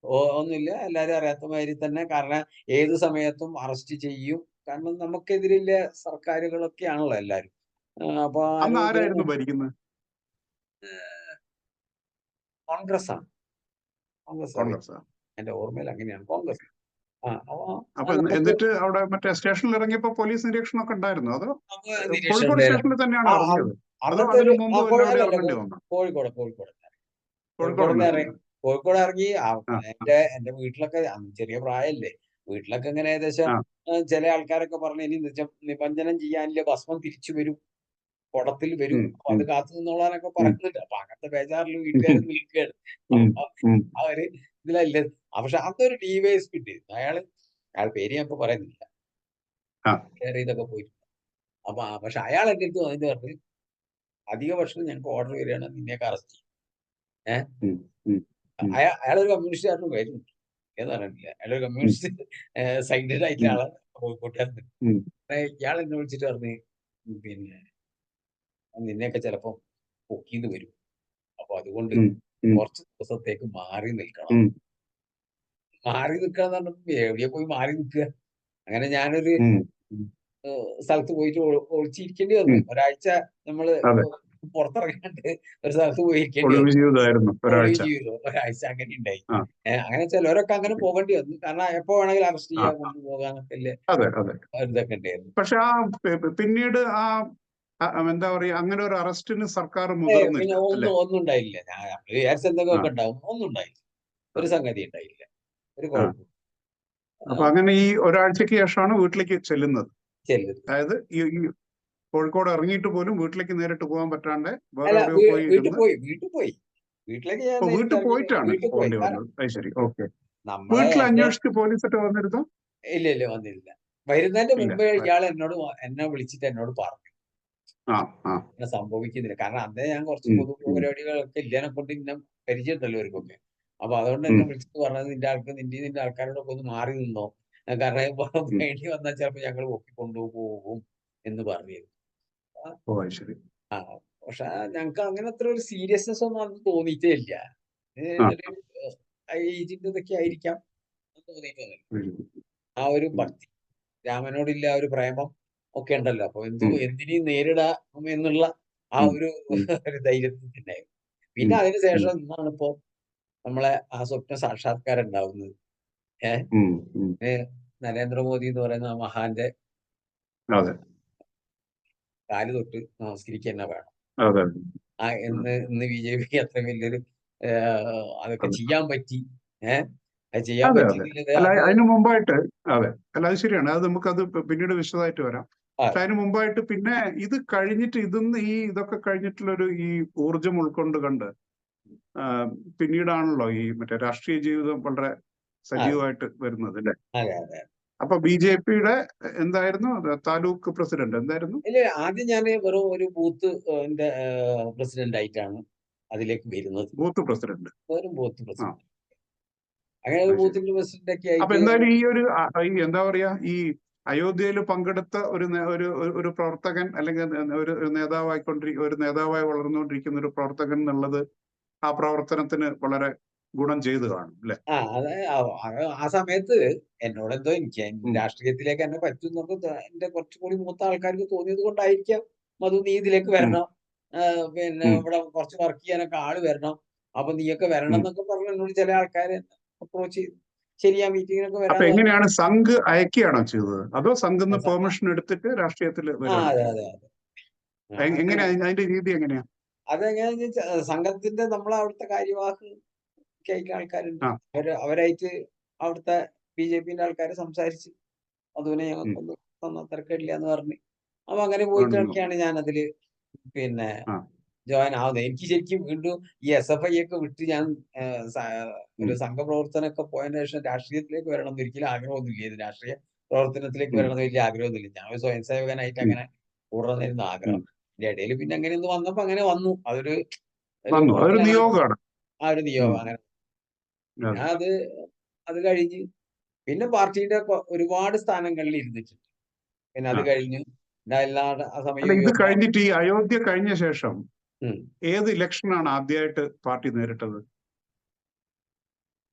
ഒന്നുമില്ല. എല്ലാരും അറിയാത്ത മാതിരി തന്നെ. കാരണം ഏത് സമയത്തും അറസ്റ്റ് ചെയ്യും. കാരണം നമുക്കെതിരില്ല സർക്കാരുകളൊക്കെയാണല്ലോ എല്ലാരും. അപ്പൊ അന്ന് ആരും ആരായിരുന്നു ഇതൊന്നും ഭരിക്കുന്നത്? കോൺഗ്രസ്സാണ്. കോൺഗ്രസ്സാ കോൺഗ്രസ്. ഭരിച്ചത്. എന്റെ ഓർമ്മയിൽ അങ്ങനെയാണ്. കോൺഗ്രസ്. അപ്പൊ അപ്പൊ നമുക്ക് എന്നിട്ട് അവിടെ മറ്റേ സ്റ്റേഷനിൽ ഇറങ്ങിയപ്പോ പോലീസ് നിരീക്ഷണമൊക്കെ ഉണ്ടായിരുന്നോ? അതോ നിരീക്ഷണം കോഴിക്കോട് ഉണ്ടായിരുന്നു. സ്റ്റേഷനിൽ തന്നെയാണോ ഇറങ്ങിയത്? അതോ അന്നത്തെ ഒരു അതിനു മുമ്പ് വല്ല എവിടെ അല്ലല്ല ഇറങ്ങേണ്ടി വന്നോ? കോഴിക്കോട് കോഴിക്കോടാണ് കോഴിക്കോട് ഇറങ്ങിയത്. ഇറങ്ങി. ആ, എന്റെ വീട്ടിലൊക്കെ അന്ന് ചെറിയ പ്രായമല്ലേ, വീട്ടിലൊക്കെ ഇങ്ങനെ ഏകദേശം ആ. ചില ആൾക്കാരൊക്കെ പറഞ്ഞു ഇനി നിമഞ്ജനം ചെയ്യാനില്ല, ഭസ്മം തിരിച്ചു വരും, കുടത്തിൽ വരും, ഉം, അപ്പൊ ഉം, അത് കാത്തു നിന്നോളാനൊക്കെ ഉം, പറയുന്നുണ്ട്. അപ്പൊ അങ്ങനത്തെ ബേജാറിൽ വീട്ടുകാർ നിൽക്കുകയാണ്. ഉം, അപ്പൊ ഉം. അവര് ഇതിലല്ല. പക്ഷെ അതൊരു ഡിവൈഎസ്പി ഉണ്ട്. അയാൾ പേര് ഞാൻ ഇപ്പൊ പറയുന്നില്ല, ആ. വേറെ ഇതൊക്കെ പോയിട്ട്. അപ്പൊ പക്ഷെ അയാൾ എന്റെ അടുത്ത് വന്നിട്ട് പറഞ്ഞു അധിക വർഷം ഞങ്ങൾക്ക് ഓർഡർ വരികയാണ് നിന്നെയൊക്കെ അറസ്റ്റ് ചെയ്യും. ഏഹ് ഉം, ഉം, ഉം, അയാളൊരു കമ്മ്യൂണിസ്റ്റുകാരനും വരുന്നുണ്ട് എന്ന് പറഞ്ഞിട്ടില്ല. അയാളൊരു ഉം, കമ്മ്യൂണിസ്റ്റ് സൈഡഡ് ആയിട്ടുള്ള ഉം, ആളാണ്, കോഴിക്കോട്ടുകാരൻ. ഉം, ഇയാൾ എന്നെ വിളിച്ചിട്ട് പറഞ്ഞ് പിന്നെ നിന്നെയൊക്കെ ചിലപ്പോ പൊക്കിന്ന് വരും, അപ്പൊ അതുകൊണ്ട് ഉം, ഉം, കുറച്ച് ദിവസത്തേക്ക് മാറി നിൽക്കണം. ഉം, മാറി നിൽക്കുക എന്ന് പറഞ്ഞപ്പോ എവിടെയാ പോയി മാറി നിൽക്കുക? അങ്ങനെ ഞാനൊരു ഉം, ഉം, സ്ഥലത്ത് പോയിട്ട് ഒളിച്ചിരിക്കേണ്ടി വന്നു. ഉം. ഒരാഴ്ച നമ്മള് അതെ. പുറത്തിറങ്ങാണ്ട് ഒരു സ്ഥലത്ത് പോയി ഇരിക്കേണ്ടി ഒഴിവ് വന്നു. ജീവിതമായിരുന്നു ഒളിവ് ഒരാഴ്ച. ജീവിതം ഒരാഴ്ച അങ്ങനെ ഉണ്ടായി. ആ, അങ്ങനെ ചിലരൊക്കെ അങ്ങനെ പോകേണ്ടി വന്നു. കാരണം എപ്പോ വേണമെങ്കിലും അറസ്റ്റ് ആ. ചെയ്യാൻ കൊണ്ടുപോകാനൊക്കെ അല്ലേ അതെ, അതെ. ഇതൊക്കെ ഉണ്ടായിരുന്നു. പക്ഷെ ആ പിന്നീട് എന്താ പറയാ അങ്ങനെ ഒരു അറസ്റ്റിന് സർക്കാർ മുതിർന്നില്ല പിന്നെ അല്ലെ? ഒന്നും ഉണ്ടായില്ല. നമ്മള് വിചാരിച്ച ആ, എന്തെങ്കിലുമൊക്കെ ഉണ്ടാവും, ഒന്നും ഉണ്ടായില്ല. ആ, ഒരു സംഗതി ഉണ്ടായില്ല, ഒരു ആ. കുഴപ്പം അപ്പൊ അങ്ങനെ ഈ ഒരാഴ്ചക്ക് ശേഷമാണ് വീട്ടിലേക്ക് ചെല്ലുന്നത്. ചെല്ലുന്നത്. അതായത് ഈ കോഴിക്കോട് ഇറങ്ങിയിട്ട് പോലും വീട്ടിലേക്ക് നേരിട്ട് പോകാൻ പറ്റാണ്ട് വേറെ അല്ല എവിടെയോ പോയി ഇരുന്ന്. വീട്ടിൽ പോയി. വീട്ടിലേക്ക് ഞാൻ ഇപ്പൊ നേരിട്ട് വീട്ടിൽ ഇറങ്ങി. പോയിട്ടാണ് വീട്ടിൽ പോയി. പോകേണ്ടി കാരണം വന്നത്. അത് ശരി. ഓക്കെ. നമ്മളെ വീട്ടിൽ എന്റെ അന്വേഷിച്ച് പോലീസൊക്കെ വന്നിരുന്നോ? ഇല്ല വന്നില്ല. വരുന്നതിന്റെ ഇല്ല. മുമ്പേ ഇയാൾ എന്നെ വിളിച്ചിട്ട് എന്നോട് പറഞ്ഞു ആ, ആ. ഇങ്ങനെ സംഭവിക്കുന്നില്ല. കാരണം അന്നേ ഞാൻ കുറച്ച് ഉം, പൊതു ഉം, പരിപാടികളൊക്കെ ഇല്ലാനെ കൊണ്ട് ഇന്നെ പരിചയമുണ്ടല്ലോ ഇവർക്കൊക്കെ. അപ്പൊ അതുകൊണ്ട് ഉം, എന്നെ വിളിച്ചിട്ട് പറഞ്ഞത് നിന്റെ ആൾക്കാരോടൊക്കെ ഒന്ന് മാറി നിന്നോ, കാരണം ഇപ്പൊ ഉം. വേണ്ടി വന്നാൽ ചിലപ്പോ ഞങ്ങൾ പൊക്കിക്കൊണ്ടുപോകും എന്ന് പറഞ്ഞിരുന്നു. ആ ഓ അത് ശരി. ആ, പക്ഷെ ഞങ്ങൾക്ക് അങ്ങനെ അത്ര ഒരു സീരിയസ്നെസ് ഒന്നും അന്ന് തോന്നിയിട്ടേ ഇല്ല. ആ, ഏജിന്റെ ഇതൊക്കെ ആയിരിക്കാം, തോന്നിയിട്ടൊന്നുമില്ല. ഉം, ആ ഒരു ഉം, ഭക്തി, രാമനോടില്ല ആ ഒരു പ്രേമം ഒക്കെ ഉണ്ടല്ലോ. അപ്പൊ ഉം, എന്തിനേയും നേരിടാം എന്നുള്ള ആ ഉം, ഒരു ഉം, ഒരു ധൈര്യത്തിൽ തന്നെയായിരുന്നു. പിന്നെ ഉം, ഉം, അതിനുശേഷം ഇന്നാണിപ്പോ നമ്മളെ ആ സ്വപ്ന സാക്ഷാത്കാരം ഉണ്ടാവുന്നത്. ഏഹ് ഉം, ഉം. നരേന്ദ്രമോദി എന്ന് പറയുന്ന ആ മഹാന്റെ അതെ, കാല് തൊട്ട് നമസ്കരിക്കുക തന്നെ വേണം. അതെ, ഇന്ന് ബി.ജെ.പിക്ക് അത്ര വലിയൊരു അതൊക്കെ അതെ, ചെയ്യാൻ പറ്റി. ഏഹ് അത് ചെയ്യാൻ അതെ, പറ്റി അതെ. എന്നുള്ളത് അല്ല അത് അതിനു മുമ്പായിട്ട്. അതെ. അല്ല അത് ശരിയാണ്. അത് നമുക്കത് പിന്നീട് വിശദമായിട്ട് വരാം. ആ, പക്ഷെ അതിന് മുമ്പായിട്ട് പിന്നെ ഇത് കഴിഞ്ഞിട്ട് ഇതൊക്കെ കഴിഞ്ഞിട്ടുള്ളൊരു ഈ ഊർജം ഉൾക്കൊണ്ട് കണ്ട് ആ, പിന്നീടാണല്ലോ ഈ മറ്റേ രാഷ്ട്രീയ ജീവിതം വളരെ അതെ സജീവമായിട്ട് വരുന്നത് അല്ലേ? അതെ അതെ. അപ്പൊ ബി.ജെ.പിയുടെ എന്തായിരുന്നു താലൂക്ക് പ്രസിഡന്റ് എന്തായിരുന്നു? ഇല്ല, ആദ്യം ഞാൻ വെറും ഒരു ബൂത്ത് പ്രസിഡന്റ് ആയിട്ടാണ് അതിലേക്ക് വരുന്നത്. Booth president. വെറും ബൂത്ത് ആ പ്രസിഡന്റ്. അങ്ങനെ ഒരു അത് ശരി. ബൂത്തിന്റെ പ്രസിഡന്റ് ഒക്കെ അപ്പൊ ആയിട്ട് എന്തായാലും ഈ എന്താ പറയാ ഈ അയോധ്യയിൽ പങ്കെടുത്ത ഒരു പ്രവർത്തകൻ അല്ലെങ്കിൽ ഒരു നേതാവായി വളർന്നുകൊണ്ടിരിക്കുന്ന ഒരു പ്രവർത്തകൻ എന്നുള്ളത് ആ പ്രവർത്തനത്തിന് വളരെ ഗുണം ചെയ്തു കാണും അല്ലെ? അത് ആ സമയത്ത് എന്നോട് എന്തോ എനിക്ക് ഉം, രാഷ്ട്രീയത്തിലേക്ക് എന്നെ പറ്റും എന്നൊക്കെ എന്റെ കുറച്ചുകൂടി മൂത്ത ആൾക്കാർക്ക് തോന്നിയത് കൊണ്ടായിരിക്കാം മധു നീ ഇതിലേക്ക് ഉം, വരണം, പിന്നെ ഉം. ഇവിടെ കുറച്ച് വർക്ക് ചെയ്യാനൊക്കെ ആള് വരണം, അപ്പൊ നീയൊക്കെ വരണം ഉം. എന്നൊക്കെ പറഞ്ഞു എന്നോട് ചില ആൾക്കാരെ അപ്രോച്ച് ചെയ്തു. ശരി, ആ മീറ്റിങ്ങിനൊക്കെ അപ്പൊ വരാന്ന് പറഞ്ഞു. എങ്ങനെയാണ് സംഘ് അയക്കുകയാണോ ചെയ്തത്, അതോ സംഘിന്ന് പെർമിഷൻ എടുത്തിട്ട് രാഷ്ട്രീയത്തിൽ വരികയാണോ അതെ ചെയ്തത്? അതെ അതെ. അങ്ങനെ എങ്ങനെയാ അതിന്റെ രീതി എങ്ങനെയാ? അതെങ്ങനെയാന്ന് വെച്ചാൽ സംഘത്തിന്റെ നമ്മളെ അവിടുത്തെ കാര്യവാഹ് ആയിട്ടുള്ള ആൾക്കാരുണ്ട്. ആ. അവരായിട്ട് അവിടുത്തെ BJP-ന്റെ ആൾക്കാര് സംസാരിച്ച് മധുവിനെ ഉം. ഞങ്ങൾക്കൊന്ന് തന്നാ തിരക്കില്ല എന്ന് പറഞ്ഞ്, അപ്പൊ അങ്ങനെ ആണെന്നോ? പോയിട്ടൊക്കെയാണ് ഞാൻ അതില് പിന്നെ ആ. ജോയിൻ ആവുന്നത്. എനിക്ക് ശരിക്കും വീണ്ടും ഈ SFI ഒക്കെ വിട്ട് ഞാൻ ഒരു ഉം. സംഘപ്രവർത്തനമൊക്കെ പോയതിനു ശേഷം രാഷ്ട്രീയത്തിലേക്ക് വരണം എന്ന് ഒരിക്കലും ആഗ്രഹമൊന്നുമില്ല. ഇത് രാഷ്ട്രീയ പ്രവർത്തനത്തിലേക്ക് ഉം. വരണം എന്ന് വലിയ ആഗ്രഹമൊന്നുമില്ല. ഞാൻ ഒരു സ്വയം സേവകനായിട്ട് ഉം. അങ്ങനെ കൂടണമെന്നായിരുന്നു ഉം. ആഗ്രഹം. ഇതിന്റെ ഇടയിൽ പിന്നെ അങ്ങനെ ഒന്ന് വന്നപ്പോ അങ്ങനെ വന്നു. അതൊരു വന്നു, അതൊരു ഗ്രൂപ്പിൽ അങ്ങനെ നിയോഗമാണ്. ആ ഒരു നിയോഗം ഉം. അങ്ങനെ. പിന്നെ അതെ. അത് കഴിഞ്ഞ് പിന്നെ പാർട്ടിയുടെ ഒരുപാട് സ്ഥാനങ്ങളിൽ ഇരുന്നിട്ടുണ്ട്. പിന്നെ ആ. അത് കഴിഞ്ഞു പിന്നെ അല്ലാതെ ആ അല്ല, സമയം ഇത് കഴിഞ്ഞിട്ട് ഈ അയോധ്യ കഴിഞ്ഞ ശേഷം ഉം. ഏത് ഇലക്ഷനാണ് ആദ്യമായിട്ട് പാർട്ടി നേരിട്ടത്?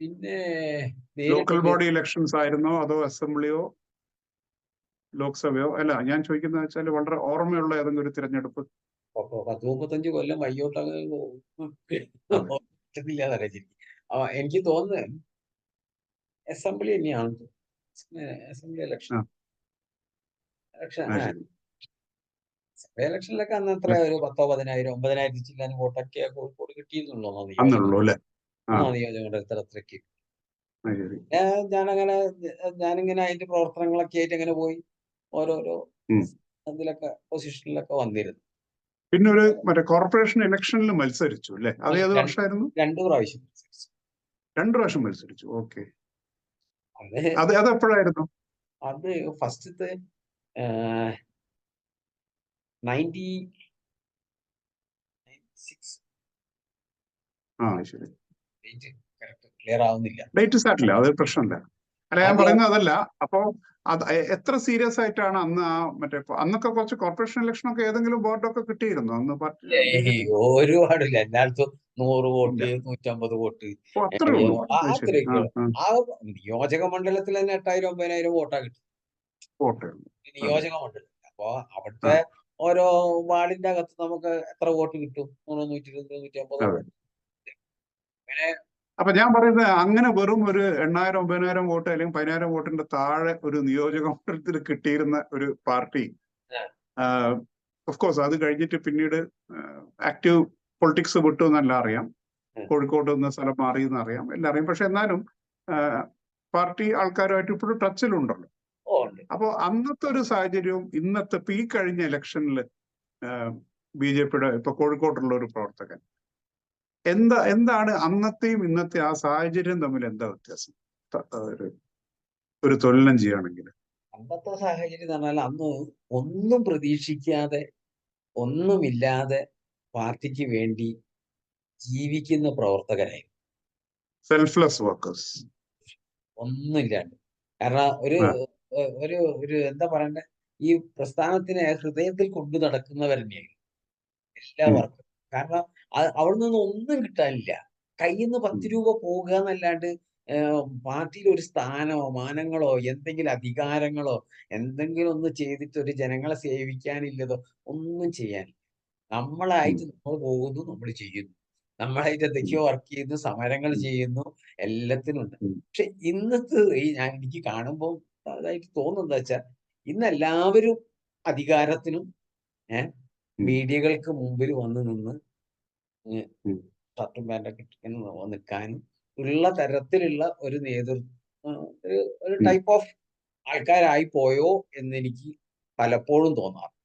പിന്നെ ലോക്കൽ നേരിട്ടത് ബോഡി ഇലക്ഷൻസ് ആയിരുന്നോ, അതോ അസംബ്ലിയോ ലോക്സഭയോ? അല്ല, ഞാൻ ചോദിക്കുന്നത് വെച്ചാൽ വളരെ ഓർമ്മയുള്ള ഏതെങ്കിലും ഒരു തിരഞ്ഞെടുപ്പ്. 10-35 കൊല്ലം വയ്യോട്ടങ്ങ് അതെ. കിട്ടുന്നില്ലാന്നറിയാം ശരിക്കും. എനിക്ക് തോന്നുന്നത് അസംബ്ലി തന്നെയാണ്. അസംബ്ലി ഇലക്ഷൻ ആ. ഇലക്ഷൻ ആ, ശരി. ഇലക്ഷനിലൊക്കെ അന്ന് എത്ര ഒരു 10,000-10,000 9,000 ചില്ലാൻ വോട്ടൊക്കെ കോഴിക്കോട് കിട്ടിയിരുന്നുള്ളൂ അന്നുള്ളൂ അല്ലെ? ആ. നിയോജക മണ്ഡലത്തിൽ അത്രയ്ക്ക്. ആ, ശരി. ഞാനങ്ങനെ ഞാനിങ്ങനെ അതിന്റെ പ്രവർത്തനങ്ങളൊക്കെ ആയിട്ട് അങ്ങനെ പോയി ഓരോരോ ഉം. അതിലൊക്കെ പൊസിഷനിലൊക്കെ വന്നിരുന്നു. പിന്നെ ഒരു മറ്റേ കോർപ്പറേഷൻ ഇലക്ഷനിൽ മത്സരിച്ചു അല്ലെ? അത് ഏത് വർഷമായിരുന്നു? 2 പ്രാവശ്യം മത്സരിച്ചു. 2 പ്രാവശ്യം മത്സരിച്ചു. ഓക്കെ. അത് അത് എപ്പോഴായിരുന്നു? അത് ഫസ്റ്റത്തെ 96 ആ, ശരി. ക്ലിയർ ആവുന്നില്ല. ഡേറ്റ് സാറ്റില്ല, അത് പ്രശ്നമില്ല. അല്ല, ഞാൻ അത് പറയുന്നത് അതല്ല. അപ്പോ അത് എത്ര സീരിയസ് ആയിട്ടാണ് അന്ന് ആ മറ്റേ അന്നൊക്കെ കുറച്ച് കോർപ്പറേഷൻ ഇലക്ഷൻ ഒക്കെ ഏതെങ്കിലും ബോർഡൊക്കെ കിട്ടിയിരുന്നു അന്ന് BJP? ഒരുപാടില്ല. എല്ലായിടത്തും 100 ഇല്ല. വോട്ട് 150 വോട്ട് ഓ, അത്രേ ഉള്ളൂ. അത് ശരി. ആ, അത്രയൊക്കെ. ആ. ആ നിയോജക മണ്ഡലത്തിൽ തന്നെ 8,000-9,000 വോട്ടാ കിട്ടും. വോട്ടേ ഉള്ളൂ. അതെ. നിയോജക മണ്ഡലം. അപ്പൊ ആ, അവിടുത്തെ ഓരോ വാർഡിന്റെ അകത്ത് നമുക്ക് എത്ര വോട്ട് കിട്ടും? 100, 120, 150 അതെ. വോട്ട്. അങ്ങനെ അപ്പൊ ഞാൻ പറയുന്നത് അങ്ങനെ വെറും ഒരു 8,000 9,000 വോട്ട് അല്ലെങ്കിൽ 10,000 വോട്ടിന്റെ താഴെ ഒരു നിയോജക മണ്ഡലത്തിൽ കിട്ടിയിരുന്ന ഒരു പാർട്ടി, ഓഫ് കോഴ്സ് അത് കഴിഞ്ഞിട്ട് പിന്നീട് ആക്റ്റീവ് പൊളിറ്റിക്സ് വിട്ടു എന്നല്ല അറിയാം. കോഴിക്കോട് നിന്ന് സ്ഥലം മാറി എന്നറിയാം, എല്ലാം അറിയാം. പക്ഷെ എന്നാലും പാർട്ടി ആൾക്കാരുമായിട്ട് ഇപ്പോഴും ടച്ചിലുണ്ടല്ലോ. ഉണ്ട്. അപ്പോ അന്നത്തെ ഒരു സാഹചര്യവും ഇന്നത്തെ ഇപ്പൊ ഈ കഴിഞ്ഞ ഇലക്ഷനിൽ BJP-യുടെ ഇപ്പൊ കോഴിക്കോട്ടുള്ള ഒരു പ്രവർത്തകൻ എന്താണ് അന്നത്തെയും ഇന്നത്തെ ആ സാഹചര്യം തമ്മിൽ എന്താ വ്യത്യാസം? ഒരു തുലനം ചെയ്യുകയാണെങ്കിൽ അന്നത്തെ സാഹചര്യം എന്ന് പറഞ്ഞാൽ അന്ന് ഒന്നും പ്രതീക്ഷിക്കാതെ ഒന്നുമില്ലാതെ പാർട്ടിക്ക് വേണ്ടി ജീവിക്കുന്ന പ്രവർത്തകരായി. Selfless workers. ഒന്നുമില്ലാണ്ട്. കാരണം ഒരു ഒരു എന്താ പറയണ്ടേ, ഈ പ്രസ്ഥാനത്തിനെ ഹൃദയത്തിൽ കൊണ്ടു നടക്കുന്നവർ തന്നെയായി എല്ലാവർക്കും. കാരണം അവിടെ നിന്ന് ഒന്നും കിട്ടാനില്ല. കയ്യിൽ നിന്ന് 10 രൂപ പോകുക എന്നല്ലാണ്ട് പാർട്ടിയിൽ ഒരു സ്ഥാനമോ മാനങ്ങളോ എന്തെങ്കിലും അധികാരങ്ങളോ എന്തെങ്കിലും ഒന്ന് ചെയ്തിട്ട് ഒരു ജനങ്ങളെ സേവിക്കാനില്ലതോ ഒന്നും ചെയ്യാനില്ല. നമ്മളായിട്ട് നമ്മൾ പോകുന്നു, നമ്മൾ ചെയ്യുന്നു. നമ്മളായിട്ട് എന്തൊക്കെയോ വർക്ക് ചെയ്യുന്നു, സമരങ്ങൾ ചെയ്യുന്നു, എല്ലാത്തിനും ഉണ്ട്. പക്ഷെ ഇന്നത്തെ എനിക്ക് കാണുമ്പോൾ അതായിട്ട് തോന്നുന്നത് വെച്ചാൽ ഇന്ന് എല്ലാവരും അധികാരത്തിനും മീഡിയകൾക്ക് മുമ്പിൽ വന്ന് നിന്ന് ഷർട്ടും പാൻറ്റൊക്കെ ഇട്ട് നിൽക്കാനും ഉള്ള തരത്തിലുള്ള ഒരു ഒരു ടൈപ്പ് ഓഫ് ആൾക്കാരായി പോയോ എന്ന് എനിക്ക് പലപ്പോഴും തോന്നാറ്.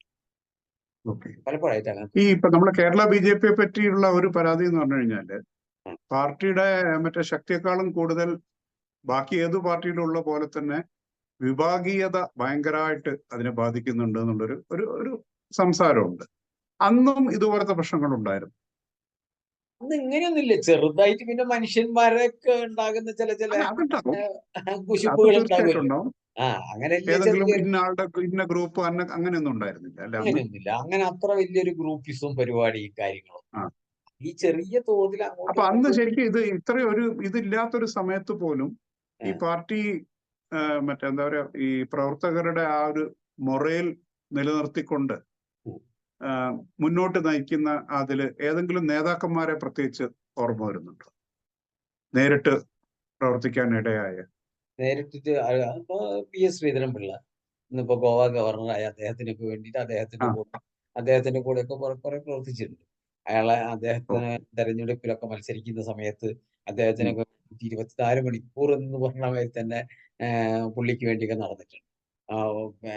പലപ്പോഴായിട്ട് അങ്ങനെ. ഈ ഇപ്പൊ നമ്മുടെ കേരള BJP-യെ പറ്റിയുള്ള ഒരു പരാതി എന്ന് പറഞ്ഞു കഴിഞ്ഞാല് പാർട്ടിയുടെ മറ്റേ ശക്തിയെക്കാളും കൂടുതൽ ബാക്കി ഏത് പാർട്ടിയിലുള്ള പോലെ തന്നെ വിഭാഗീയത ഭയങ്കരമായിട്ട് അതിനെ ബാധിക്കുന്നുണ്ട് എന്നുള്ളൊരു ഒരു സംസാരമുണ്ട്. അന്നും ഇതുപോലത്തെ പ്രശ്നങ്ങൾ ഉണ്ടായിരുന്നു. അന്ന് ഇങ്ങനെയൊന്നുമില്ല. ചെറുതായിട്ട് പിന്നെ മനുഷ്യന്മാരൊക്കെ ഉണ്ടാകുന്ന ചില അതുണ്ടാവും, അത് കുശുമ്പുകൾ തീർച്ചയായിട്ടും ഉണ്ടാവുമല്ലോ. ഉണ്ടാവും. അങ്ങനെ ഏതെങ്കിലും ചെറിയ ഇന്ന ആളുടെ ഇന്ന ഗ്രൂപ്പ് അങ്ങനെയൊന്നും ഉണ്ടായിരുന്നില്ല അല്ലെ അന്ന്? അങ്ങനെയൊന്നുമില്ല. അങ്ങനെ അത്ര വലിയൊരു ഗ്രൂപ്പിസും പരിപാടി കാര്യങ്ങളും. ഈ ചെറിയ തോതിൽ അങ്ങോട്ടും അപ്പൊ അന്ന് ഇങ്ങോട്ടും ശരിക്കും ഇത്രയും ഇതില്ലാത്തൊരു സമയത്ത് പോലും ഈ പാർട്ടി മറ്റെന്താ പറയാ ഈ പ്രവർത്തകരുടെ ആ ഒരു മൊറേൽ നിലനിർത്തിക്കൊണ്ട് മുന്നോട്ട് നയിക്കുന്ന അതില് ഏതെങ്കിലും നേതാക്കന്മാരെ പ്രത്യേകിച്ച് ഓർമ്മ വരുന്നുണ്ടോ, നേരിട്ട് പ്രവർത്തിക്കാൻ ഇടയായ? നേരിട്ടിട്ട് ഇപ്പൊ PS ശ്രീധരൻപിള്ള ഇന്നിപ്പോ ഗോവ ഗവർണറായ അദ്ദേഹത്തിനൊക്കെ വേണ്ടിയിട്ട് അദ്ദേഹത്തിന്റെ കൂടെയൊക്കെ കുറെ പ്രവർത്തിച്ചിട്ടുണ്ട്. അദ്ദേഹത്തിന് തെരഞ്ഞെടുപ്പിലൊക്കെ മത്സരിക്കുന്ന സമയത്ത് അദ്ദേഹത്തിനൊക്കെ 24 മണിക്കൂർ എന്ന് പറഞ്ഞ മാതിരി തന്നെ പുള്ളിക്ക് വേണ്ടിയൊക്കെ നടന്നിട്ടുണ്ട്.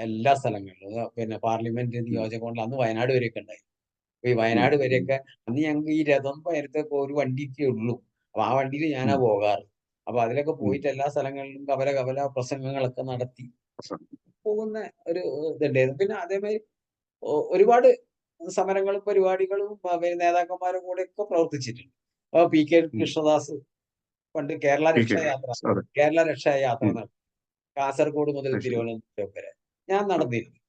എല്ലാ സ്ഥലങ്ങളിലും പിന്നെ പാർലമെന്റ് നിയോജകമണ്ഡലം അന്ന് വയനാട് വരെയൊക്കെ ഉണ്ടായി. ഈ വയനാട് വരെയൊക്കെ അന്ന് ഞങ്ങൾക്ക് ഈ രഥം പയരത്തൊക്കെ ഒരു വണ്ടിക്കേ ഉള്ളൂ. അപ്പൊ ആ വണ്ടിയിൽ ഞാനാ പോകാറ്. അപ്പൊ അതിലൊക്കെ പോയിട്ട് എല്ലാ സ്ഥലങ്ങളിലും കവല പ്രസംഗങ്ങളൊക്കെ നടത്തി പോകുന്ന ഒരു ഇതുണ്ടായിരുന്നു. പിന്നെ അതേമാതിരി ഒരുപാട് സമരങ്ങളും പരിപാടികളും നേതാക്കന്മാരുടെ കൂടെ ഒക്കെ പ്രവർത്തിച്ചിട്ടുണ്ട്. അപ്പൊ PK കൃഷ്ണദാസ് പണ്ട് കേരള രക്ഷായാത്ര നടത്തി. കാസർഗോഡ് മുതൽ തിരുവനന്തപുരം വരെ ഞാൻ നടന്നിരുന്നു.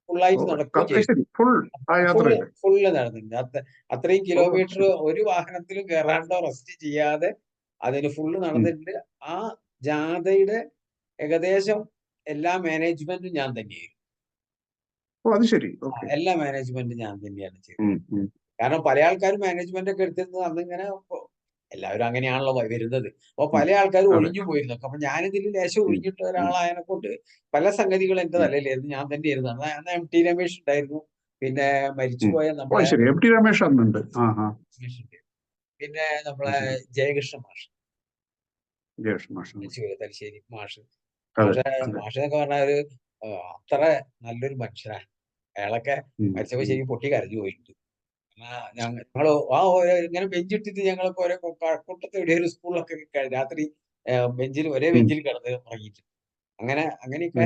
ഫുള്ളായിട്ട് നടക്കുകയും ചെയ്തു. ഫുള്ള് നടന്നിട്ടുണ്ട്. അത്രയും കിലോമീറ്റർ ഒരു വാഹനത്തിലും കയറാണ്ടോ റെസ്റ്റ് ചെയ്യാതെ അതിന് ഫുള്ള് നടന്നിട്ടുണ്ട്. ആ ജാഥയുടെ ഏകദേശം എല്ലാ മാനേജ്മെന്റും ഞാൻ തന്നെയായിരുന്നു. എല്ലാ മാനേജ്മെന്റും ഞാൻ തന്നെയാണ് ചെയ്തത്. കാരണം പല ആൾക്കാരും മാനേജ്മെന്റ് ഒക്കെ എടുത്തിരുന്നത് അന്നിങ്ങനെ എല്ലാവരും അങ്ങനെയാണല്ലോ വരുന്നത്. അപ്പൊ പല ആൾക്കാരും ഒഴിഞ്ഞു പോയിരുന്നു. അപ്പൊ ഞാനിതിൽ ലേശം ഒഴിഞ്ഞിട്ട ഒരാളായതിനെ കൊണ്ട് പല സംഗതികളും എന്റെ തലയിലായിരുന്നു. ഞാൻ തന്നെ ആയിരുന്നു. അന്ന് MT രമേശ് ഉണ്ടായിരുന്നു. പിന്നെ മരിച്ചുപോയ നമ്മളെ പിന്നെ നമ്മളെ ജയകൃഷ്ണ മാഷ്, തലശ്ശേരി മാഷ് എന്നൊക്കെ പറഞ്ഞ ഒരു അത്ര നല്ലൊരു മനുഷ്യനാണ്. അയാളൊക്കെ മരിച്ചപ്പോ ശരിക്കും പൊട്ടി കരഞ്ഞു പോയിട്ടുണ്ട്. ഞങ്ങള് ഇങ്ങനെ ബെഞ്ചിട്ടിട്ട് ഞങ്ങളൊക്കെ ഓരോ കഴക്കൂട്ടത്തെ എവിടെ ഒരു സ്കൂളിലൊക്കെ രാത്രി ഒരേ ബെഞ്ചിൽ കിടന്ന് ഉറങ്ങിയിട്ട് അങ്ങനെയൊക്കെ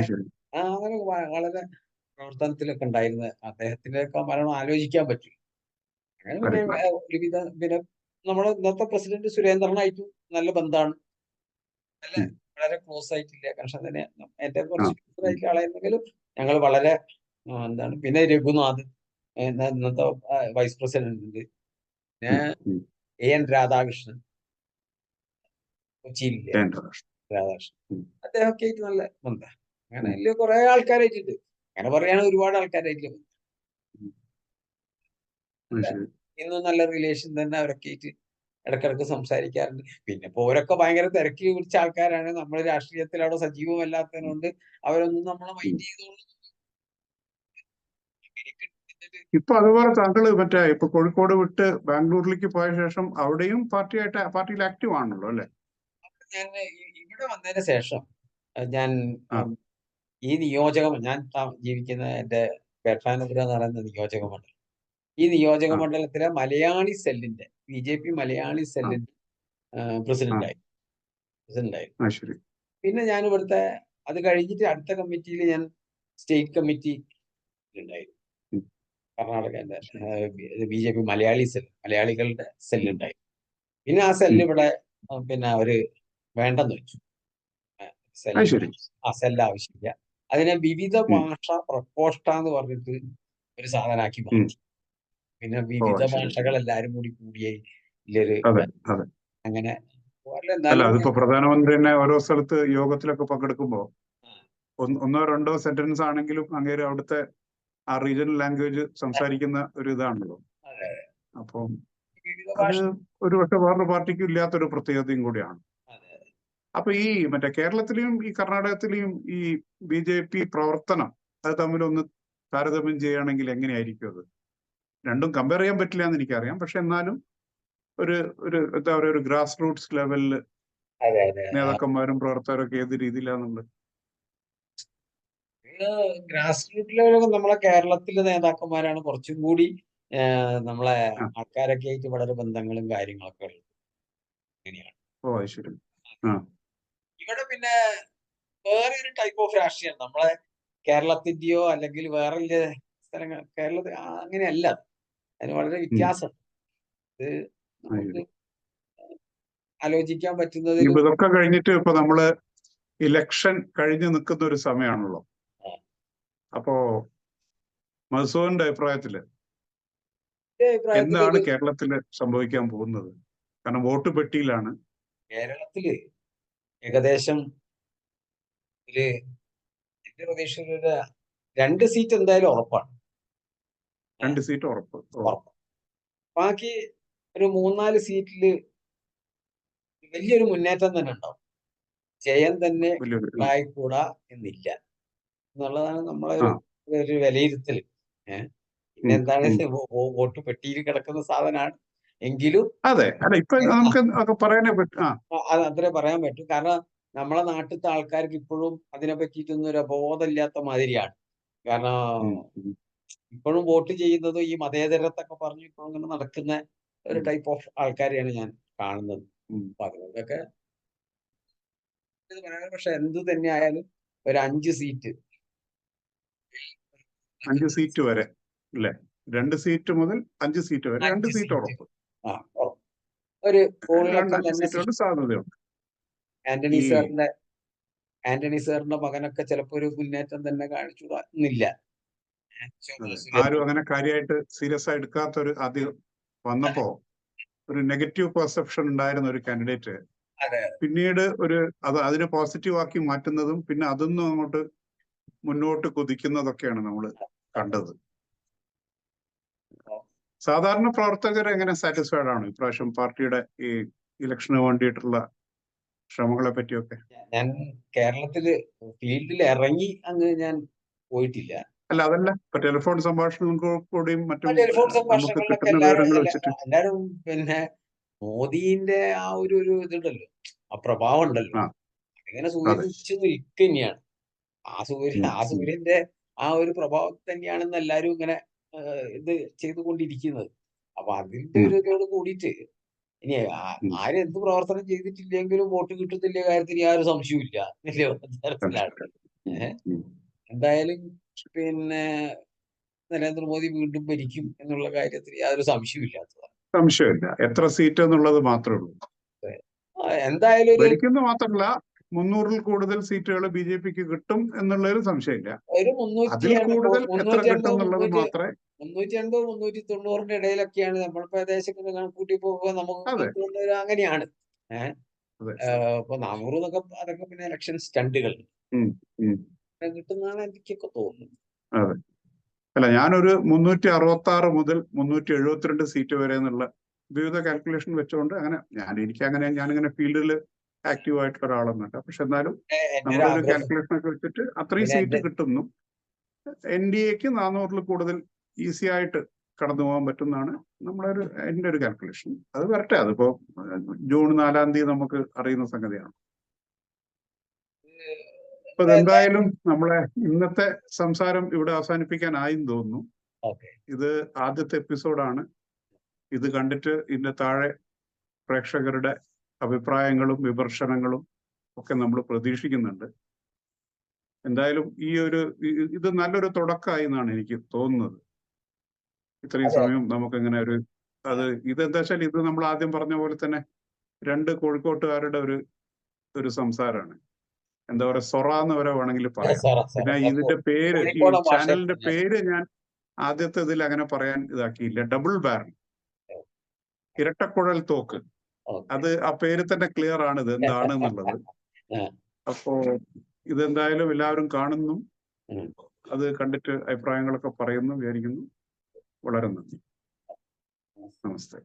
അങ്ങനെ വളരെ പ്രവർത്തനത്തിലൊക്കെ ഉണ്ടായിരുന്ന അദ്ദേഹത്തിന്റെ ഒക്കെ മരണം ആലോചിക്കാൻ പറ്റും. അങ്ങനെ പിന്നെ നമ്മുടെ ഇന്നത്തെ പ്രസിഡന്റ് സുരേന്ദ്രനായിട്ടും നല്ല ബന്ധമാണ്. വളരെ ക്ലോസ് ആയിട്ടില്ല. കാരണം തന്നെ എന്റെ കുറച്ച് ആളായിരുന്നെങ്കിലും ഞങ്ങൾ വളരെ പിന്നെ രഘുനാഥ് ഇന്നത്തെ വൈസ് പ്രസിഡന്റ് ഉണ്ട്. പിന്നെ AN രാധാകൃഷ്ണൻ കൊച്ചിയിലില്ലേ, രാധാകൃഷ്ണൻ അദ്ദേഹമൊക്കെ ആയിട്ട് നല്ല ബന്ധം. അങ്ങനെ വലിയ കുറെ ആൾക്കാരായിട്ടുണ്ട്. അങ്ങനെ പറയുകയാണെങ്കിൽ ഒരുപാട് ആൾക്കാരായിട്ട് ഇന്നും നല്ല റിലേഷൻ തന്നെ അവരൊക്കെ ആയിട്ട് ഇടക്കിടക്ക് സംസാരിക്കാറുണ്ട്. പിന്നെ ഇപ്പൊ അവരൊക്കെ ഭയങ്കര തിരക്കി പിടിച്ച ആൾക്കാരാണ്. നമ്മൾ രാഷ്ട്രീയത്തിൽ അവിടെ സജീവമല്ലാത്തതിനോണ്ട് അവരൊന്നും നമ്മളെ മൈൻഡ് ചെയ്തോളൂ. ഇപ്പൊ അതുപോലെ താങ്കൾ ഇപ്പൊ കോഴിക്കോട് വിട്ട് ബാംഗ്ലൂരിലേക്ക് പോയ ശേഷം അവിടെയും പാർട്ടിയിൽ ആക്റ്റീവ് ആണല്ലോ അല്ലെ? ഞാൻ ഇവിടെ വന്നതിന് ശേഷം ഞാൻ ഈ ഞാൻ ജീവിക്കുന്ന എന്റെ പേട്ടാനപുരം എന്ന് പറയുന്ന നിയോജക മണ്ഡലം. ഈ നിയോജക മണ്ഡലത്തിലെ മലയാളി സെല്ലിന്റെ BJP മലയാളി സെല്ലിന്റെ പ്രസിഡന്റായി. പിന്നെ ഞാൻ ഇവിടുത്തെ അത് കഴിഞ്ഞിട്ട് അടുത്ത കമ്മിറ്റിയിൽ ഞാൻ സ്റ്റേറ്റ് കമ്മിറ്റി ഉണ്ടായിരുന്നു. കർണാടക BJP മലയാളി സെൽ, മലയാളികളുടെ സെല്ലുണ്ടായി. പിന്നെ ആ സെല്ല് ഇവിടെ പിന്നെ അവര് വേണ്ടെന്ന് വെച്ചു. സെല്ല് ആവശ്യമില്ല. അതിനെ വിവിധ ഭാഷ പ്രകോഷ്ഠ എന്ന് പറഞ്ഞിട്ട് ഒരു സാധനമാക്കി മാറ്റി. പിന്നെ വിവിധ ഭാഷകൾ എല്ലാരും കൂടിയായി അങ്ങനെ. അതിപ്പോ പ്രധാനമന്ത്രി തന്നെ ഓരോ സ്ഥലത്ത് യോഗത്തിലൊക്കെ പങ്കെടുക്കുമ്പോ 1-2 സെന്റൻസ് ആണെങ്കിലും അങ്ങേര് അവിടുത്തെ ആ റീജിയണൽ ലാംഗ്വേജ് സംസാരിക്കുന്ന ഒരു ഇതാണല്ലോ. അപ്പം അത് ഒരുപക്ഷെ വേറൊരു പാർട്ടിക്കും ഇല്ലാത്തൊരു പ്രത്യേകതയും കൂടിയാണ്. അപ്പൊ ഈ കേരളത്തിലെയും ഈ കർണാടകത്തിലെയും ഈ BJP പ്രവർത്തനം അത് തമ്മിലൊന്ന് താരതമ്യം ചെയ്യുകയാണെങ്കിൽ എങ്ങനെയായിരിക്കും അത്? രണ്ടും കമ്പയർ ചെയ്യാൻ പറ്റില്ല എന്ന് എനിക്കറിയാം. പക്ഷെ എന്നാലും എന്താ പറയുക, ഒരു ഗ്രാസ് റൂട്ട്സ് ലെവലില് നേതാക്കന്മാരും പ്രവർത്തകരും ഒക്കെ ഏത് രീതിയിലാണെന്നുള്ളത്? ഗ്രാസ് റൂട്ട് ലെവലൊക്കെ നമ്മളെ കേരളത്തിലെ നേതാക്കന്മാരാണ് കുറച്ചും കൂടി നമ്മളെ ആൾക്കാരൊക്കെ ആയിട്ട് വളരെ ബന്ധങ്ങളും കാര്യങ്ങളൊക്കെ ഉള്ളത്. ഇവിടെ പിന്നെ വേറെ ഒരു ടൈപ്പ് ഓഫ് രാഷ്ട്രീയം നമ്മളെ കേരളത്തിന്റെയോ അല്ലെങ്കിൽ വേറെ സ്ഥലങ്ങൾ കേരളത്തിൽ അങ്ങനെയല്ല. അതിന് വളരെ വ്യത്യാസം. ഇത് നമുക്ക് ആലോചിക്കാൻ പറ്റുന്നത്. ഇതൊക്കെ കഴിഞ്ഞിട്ട് ഇപ്പൊ നമ്മള് ഇലക്ഷൻ കഴിഞ്ഞു നിൽക്കുന്ന ഒരു സമയമാണല്ലോ. അപ്പോ മധുസൂദന്റെ അഭിപ്രായത്തില് എന്റെ അഭിപ്രായത്തിൽ എന്താണ് കേരളത്തിൽ സംഭവിക്കാൻ പോകുന്നത്? കാരണം വോട്ട് പെട്ടിയിലാണ്. കേരളത്തില് ഏകദേശം ഒരു എന്റെ പ്രതീക്ഷയിൽ ഒരു 2 സീറ്റ് എന്തായാലും ഉറപ്പാണ്. 2 സീറ്റ് ഉറപ്പ്. ഉറപ്പ്. ബാക്കി ഒരു 3-4 സീറ്റില് വലിയൊരു മുന്നേറ്റം തന്നെ ഉണ്ടാവും. ജയം തന്നെ വലിയൊരു ഉണ്ടായിക്കൂടാ എന്നില്ല എന്നുള്ളതാണ് നമ്മളെ ഒരു വിലയിരുത്തൽ. പിന്നെ എന്താണ് വോട്ട് പെട്ടിയിൽ കിടക്കുന്ന സാധനമാണ് എങ്കിലും അതെ. അല്ല ഇപ്പൊ നമുക്ക് ഒക്കെ പറയാനേ പറ്റും. അത് അത്രേ പറയാൻ പറ്റും. കാരണം നമ്മളെ നാട്ടിലത്തെ ആൾക്കാർക്ക് ഇപ്പോഴും അതിനെ പറ്റിയിട്ടൊന്നും ഒരു ബോധമില്ലാത്ത മാതിരിയാണ്. കാരണം ഇപ്പോഴും വോട്ട് ചെയ്യുന്നത് ഈ മതേതരത്തൊക്കെ പറഞ്ഞ് ഇപ്പോഴും ഇങ്ങനെ നടക്കുന്ന ഒരു ടൈപ്പ് ഓഫ് ആൾക്കാരെയാണ് ഞാൻ കാണുന്നത്. അപ്പൊ അതുകൊണ്ടൊക്കെ പക്ഷെ എന്ത് തന്നെ ആയാലും ഒരു 5 സീറ്റ് 5 സീറ്റ് വരെ അല്ലേ? 2 സീറ്റ് മുതൽ 5 സീറ്റ് വരെ 2 സീറ്റ് ഉറപ്പ്. ഒരു 5 സീറ്റുകളുടെ സാധ്യതയുണ്ട്. ആന്റണി സാറിന്റെ മകനൊക്കെ ചിലപ്പോ ഒരു മുന്നേറ്റം തന്നെ കാണിച്ചില്ല. ആരും അങ്ങനെ കാര്യമായിട്ട് സീരിയസ് ആയി എടുക്കാത്ത ഒരു ആദ്യം വന്നപ്പോ ഒരു നെഗറ്റീവ് പെർസെപ്ഷൻ ഉണ്ടായിരുന്ന ഒരു കാൻഡിഡേറ്റ് പിന്നീട് അതിനെ പോസിറ്റീവ് ആക്കി മാറ്റുന്നതും പിന്നെ അതൊന്നും അങ്ങോട്ട് മുന്നോട്ട് കുതിക്കുന്നതൊക്കെയാണ് നമ്മൾ കണ്ടത്. സാധാരണ പ്രവർത്തകർ എങ്ങനെ സാറ്റിസ്ഫൈഡ് ആണ് ഇപ്രാവശ്യം പാർട്ടിയുടെ ഈ ഇലക്ഷന് വേണ്ടിയിട്ടുള്ള ശ്രമങ്ങളെ പറ്റിയൊക്കെ? ഞാൻ കേരളത്തില് ഫീൽഡിൽ ഇറങ്ങി അങ്ങ് ഞാൻ പോയിട്ടില്ല. അല്ല അതല്ല, ഇപ്പൊ ടെലിഫോൺ സംഭാഷണങ്ങളിലൂടെയും മറ്റും ടെലിഫോൺ നമുക്ക് കിട്ടുന്ന വിവരങ്ങൾ വെച്ചിട്ട് എല്ലാരും പിന്നെ മോദീന്റെ ആ ഒരു ഇതുണ്ടല്ലോ, ആ പ്രഭാവം ഉണ്ടല്ലോ, അതിങ്ങനെ സൂചിപ്പിച്ചു നിൽക്കുക തന്നെയാണ്. ആ സൂര്യന്റെ ആ ഒരു പ്രഭാവം തന്നെയാണെന്ന് എല്ലാരും ഇങ്ങനെ ഇത് ചെയ്തുകൊണ്ടിരിക്കുന്നത്. അപ്പൊ അതിന്റെ ഒരു ഇതോട് കൂടിയിട്ട് ഇനി ആരെന്ത് പ്രവർത്തനം ചെയ്തിട്ടില്ലെങ്കിലും വോട്ട് കിട്ടുന്നില്ല കാര്യത്തിൽ യാതൊരു സംശയവുമില്ല. തരത്തിലാണ്. എന്തായാലും പിന്നെ നരേന്ദ്രമോദി വീണ്ടും ഭരിക്കും എന്നുള്ള കാര്യത്തിൽ യാതൊരു സംശയമില്ലാത്തതാണ്. സംശയമില്ല. എത്ര സീറ്റ് എന്നുള്ളത് മാത്രമേ ഉള്ളൂ. എന്തായാലും ഭരിക്കുന്ന മാത്രമല്ല 300-ൽ കൂടുതൽ സീറ്റുകൾ ബി.ജെ.പിക്ക് കിട്ടും എന്നുള്ളൊരു സംശയമില്ല. ഒരു അതിൽ കൂടുതൽ എത്ര കിട്ടും എന്നുള്ളത് മാത്രമേ 380-390 ഇടയിലൊക്കെയാണ് നമ്മളിപ്പോ ഏകദേശം കൂട്ടി പോകുക നമുക്ക് അങ്ങനെയാണ്. ഇപ്പൊ 400 എന്നൊക്കെ അതൊക്കെ പിന്നെ ഇലക്ഷൻ സ്റ്റണ്ടുകൾ കിട്ടുന്നതാണ് എനിക്കൊക്കെ തോന്നുന്നത്. അതെ. അല്ല ഞാനൊരു 366 മുതൽ 372 സീറ്റ് വരെ എന്നുള്ള വിവിധ കാൽക്കുലേഷൻ വെച്ചുകൊണ്ട് അങ്ങനെ ഞാനിങ്ങനെ ഫീൽഡിൽ ആക്റ്റീവ് ആയിട്ടുള്ള ഒരാളൊന്നുമല്ല. പക്ഷെ എന്നാലും നമ്മളൊരു കാൽക്കുലേഷൻ ഒക്കെ വെച്ചിട്ട് അത്രയും സീറ്റ് കിട്ടുന്നു. NDAക്ക് 400-ൽ കൂടുതൽ ഈസി ആയിട്ട് കടന്നു പോകാൻ പറ്റുന്നതാണ് എന്റെ ഒരു കാൽക്കുലേഷൻ. അത് വരട്ടെ, അതിപ്പോ ജൂൺ 4-ാം തീയതി നമുക്ക് അറിയുന്ന സംഗതിയാണ്. അപ്പൊ എന്തായാലും നമ്മളെ ഇന്നത്തെ സംസാരം ഇവിടെ അവസാനിപ്പിക്കാനായെന്ന് തോന്നുന്നു. ഇത് ആദ്യത്തെ എപ്പിസോഡാണ്. ഇത് കണ്ടിട്ട് ഇതിന്റെ താഴെ പ്രേക്ഷകരുടെ അഭിപ്രായങ്ങളും വിമർശനങ്ങളും ഒക്കെ നമ്മൾ പ്രതീക്ഷിക്കുന്നുണ്ട്. എന്തായാലും ഇത് നല്ലൊരു തുടക്കമായി എന്നാണ് എനിക്ക് തോന്നുന്നത്. ഇത്രയും സമയം നമുക്കിങ്ങനെ ഇതെന്താ വെച്ചാൽ ഇത് നമ്മൾ ആദ്യം പറഞ്ഞ പോലെ തന്നെ 2 കോഴിക്കോട്ടുകാരുടെ ഒരു സംസാരമാണ്. എന്താ പറയുക, സൊറ എന്ന് വരെ വേണമെങ്കിൽ പറയാം. പിന്നെ ഇതിന്റെ പേര്, ഈ ചാനലിന്റെ പേര് ഞാൻ ആദ്യത്തെ ഇതിൽ അങ്ങനെ പറയാൻ ഇതാക്കിയില്ല. ഡബിൾ ബാരൽ, ഇരട്ടക്കുഴൽ തോക്ക്. ആ പേര് തന്നെ ക്ലിയർ ആണ് ഇത് എന്താണ് എന്നുള്ളത്. അപ്പോ ഇതെന്തായാലും എല്ലാവരും കാണുന്നു, അത് കണ്ടിട്ട് അഭിപ്രായങ്ങളൊക്കെ പറയുന്നു വിചാരിക്കുന്നു. വളരെ നന്ദി. നമസ്തേ.